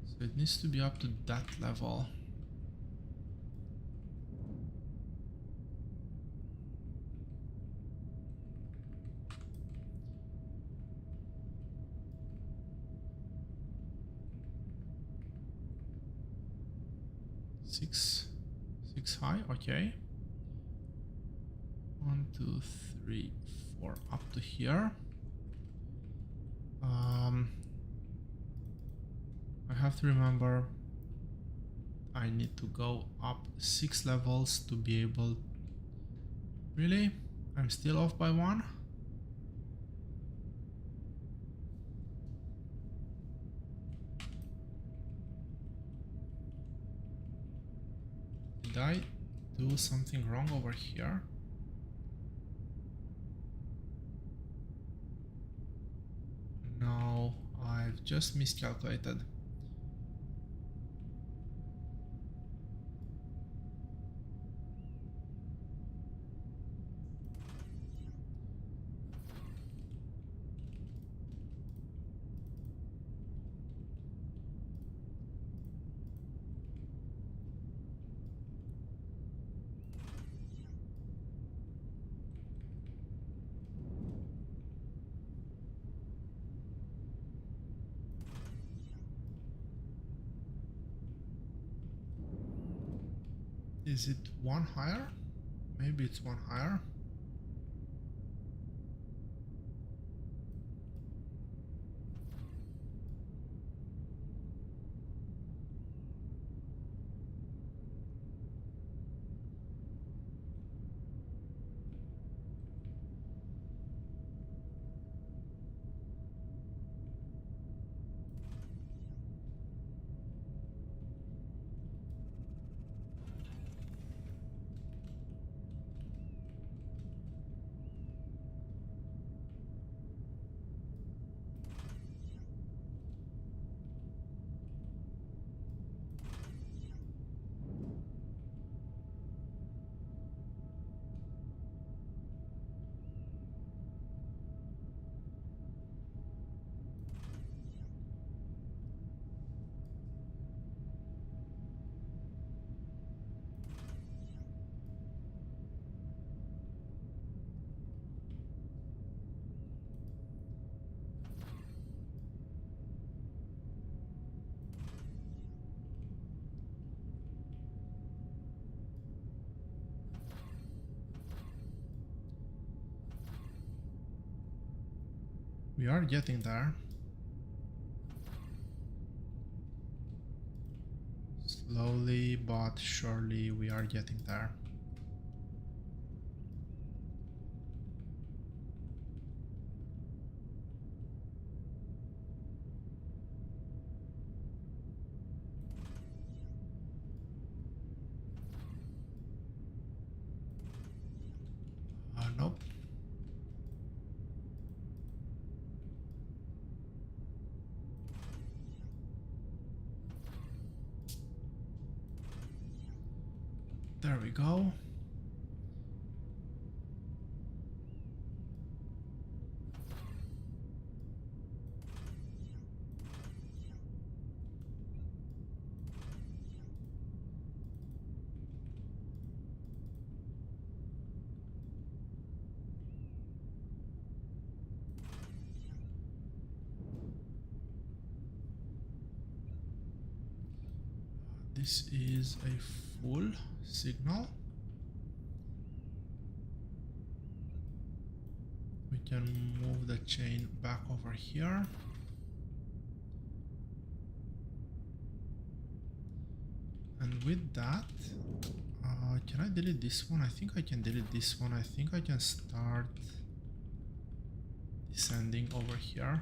So it needs to be up to that level. Six high, okay. 1, 2, 3, 4 up to here. I have to remember I need to go up 6 levels to be able. Really? I'm still off by 1? Did I do something wrong over here? No, I've just miscalculated. Is it 1 higher? Maybe it's 1 higher. We are getting there. Slowly but surely we are getting there. Nope. There we go. This is a full signal. We can move the chain back over here. And with that, can I delete this one? I think I can delete this one. I think I can start descending over here.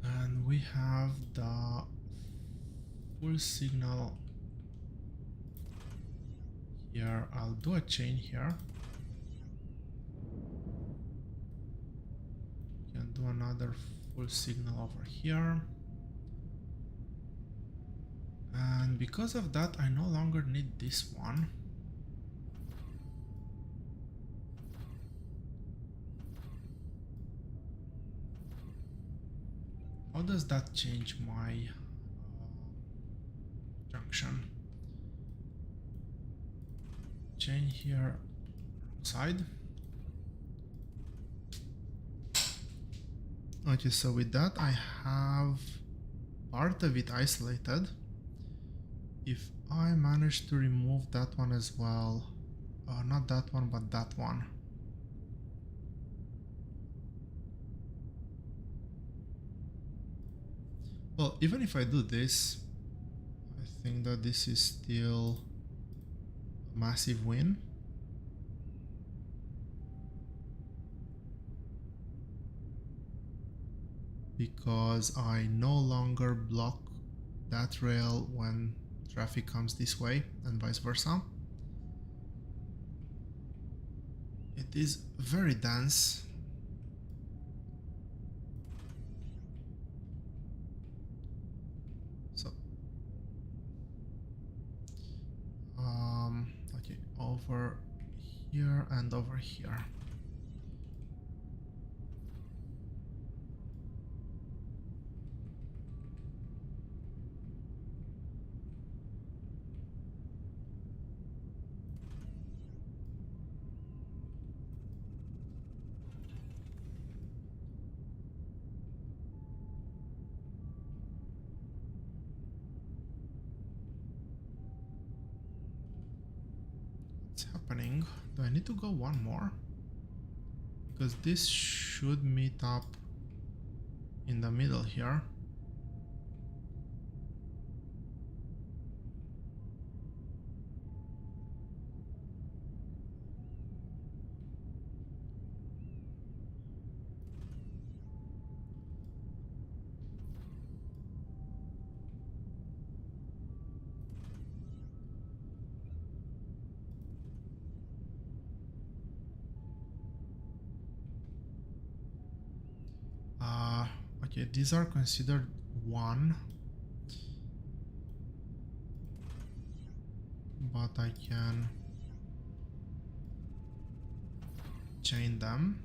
And we have the full signal here. I'll do a chain here. Can do another full signal over here. And because of that, I no longer need this one. How does that change my junction? Chain here, wrong side. Okay, so with that I have part of it isolated. If I manage to remove that one as well, not that one, but that one. Well, even if I do this, I think that this is still a massive win. Because I no longer block that rail when traffic comes this way and vice versa. It is very dense. So, okay, over here and over here. Happening. Do I need to go one more? Because this should meet up in the middle here. Okay, these are considered one, but I can chain them.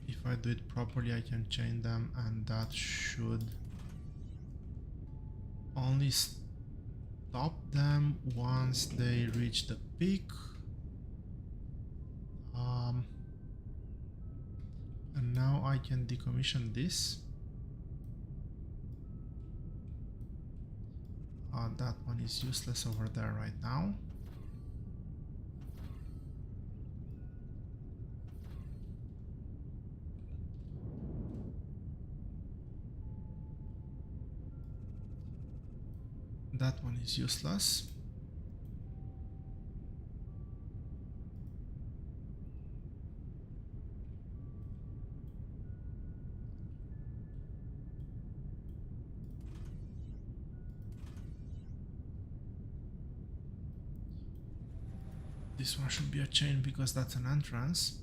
If I do it properly, I can chain them, and that should only stop stop them once they reach the peak. And now I can decommission this. That one is useless over there right now. That one is useless. This one should be a chain because that's an entrance.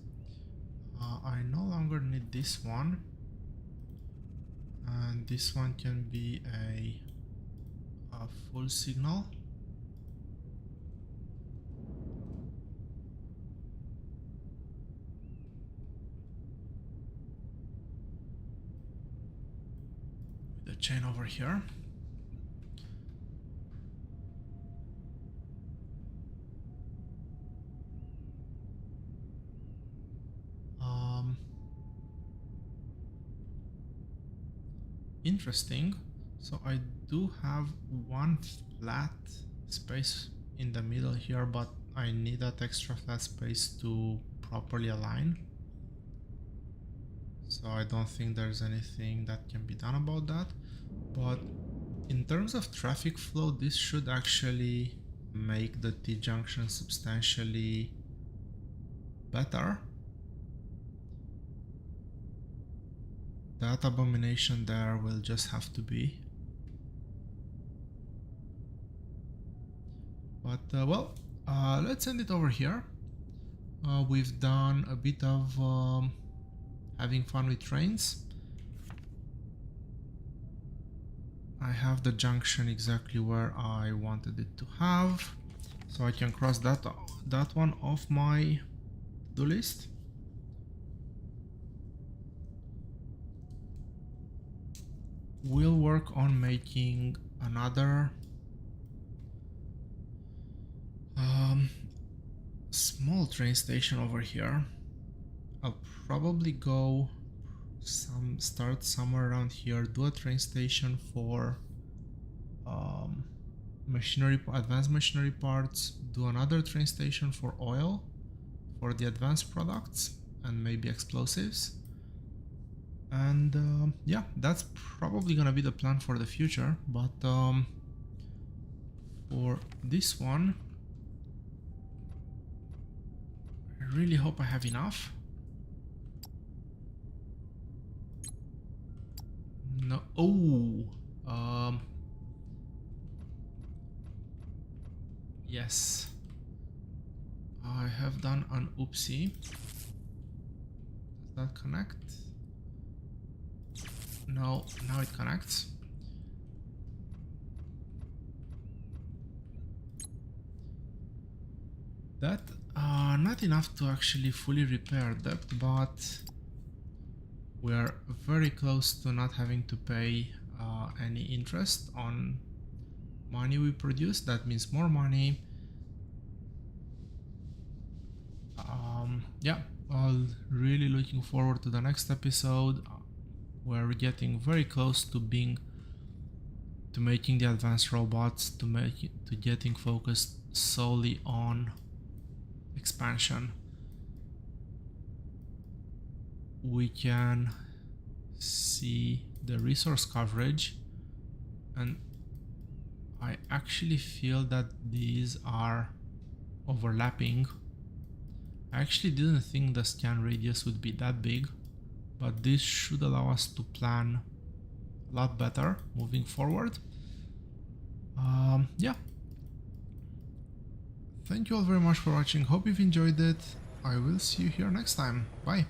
I no longer need this one. And this one can be a full signal. The chain over here. Interesting. So I do have one flat space in the middle here, but I need that extra flat space to properly align. So I don't think there's anything that can be done about that. But in terms of traffic flow, this should actually make the T-junction substantially better. That abomination there will just have to be. But well, let's end it over here. We've done a bit of having fun with trains. I have the junction exactly where I wanted it to have, so I can cross that one off my to-do list. We'll work on making another small train station over here. I'll probably go start somewhere around here, do a train station for machinery, advanced machinery parts, do another train station for oil for the advanced products and maybe explosives. And yeah, that's probably gonna be the plan for the future. But for this one, I really hope I have enough. No, oh, yes, I have done an oopsie. Does that connect? No, now it connects. That not enough to actually fully repair that, but we are very close to not having to pay any interest on money we produce. That means more money. Yeah, really looking forward to the next episode. We're getting very close to making the advanced robots, to getting focused solely on expansion. We can see the resource coverage, and I actually feel that these are overlapping. I actually didn't think the scan radius would be that big, but this should allow us to plan a lot better moving forward. Yeah. Thank you all very much for watching. Hope you've enjoyed it. I will see you here next time. Bye.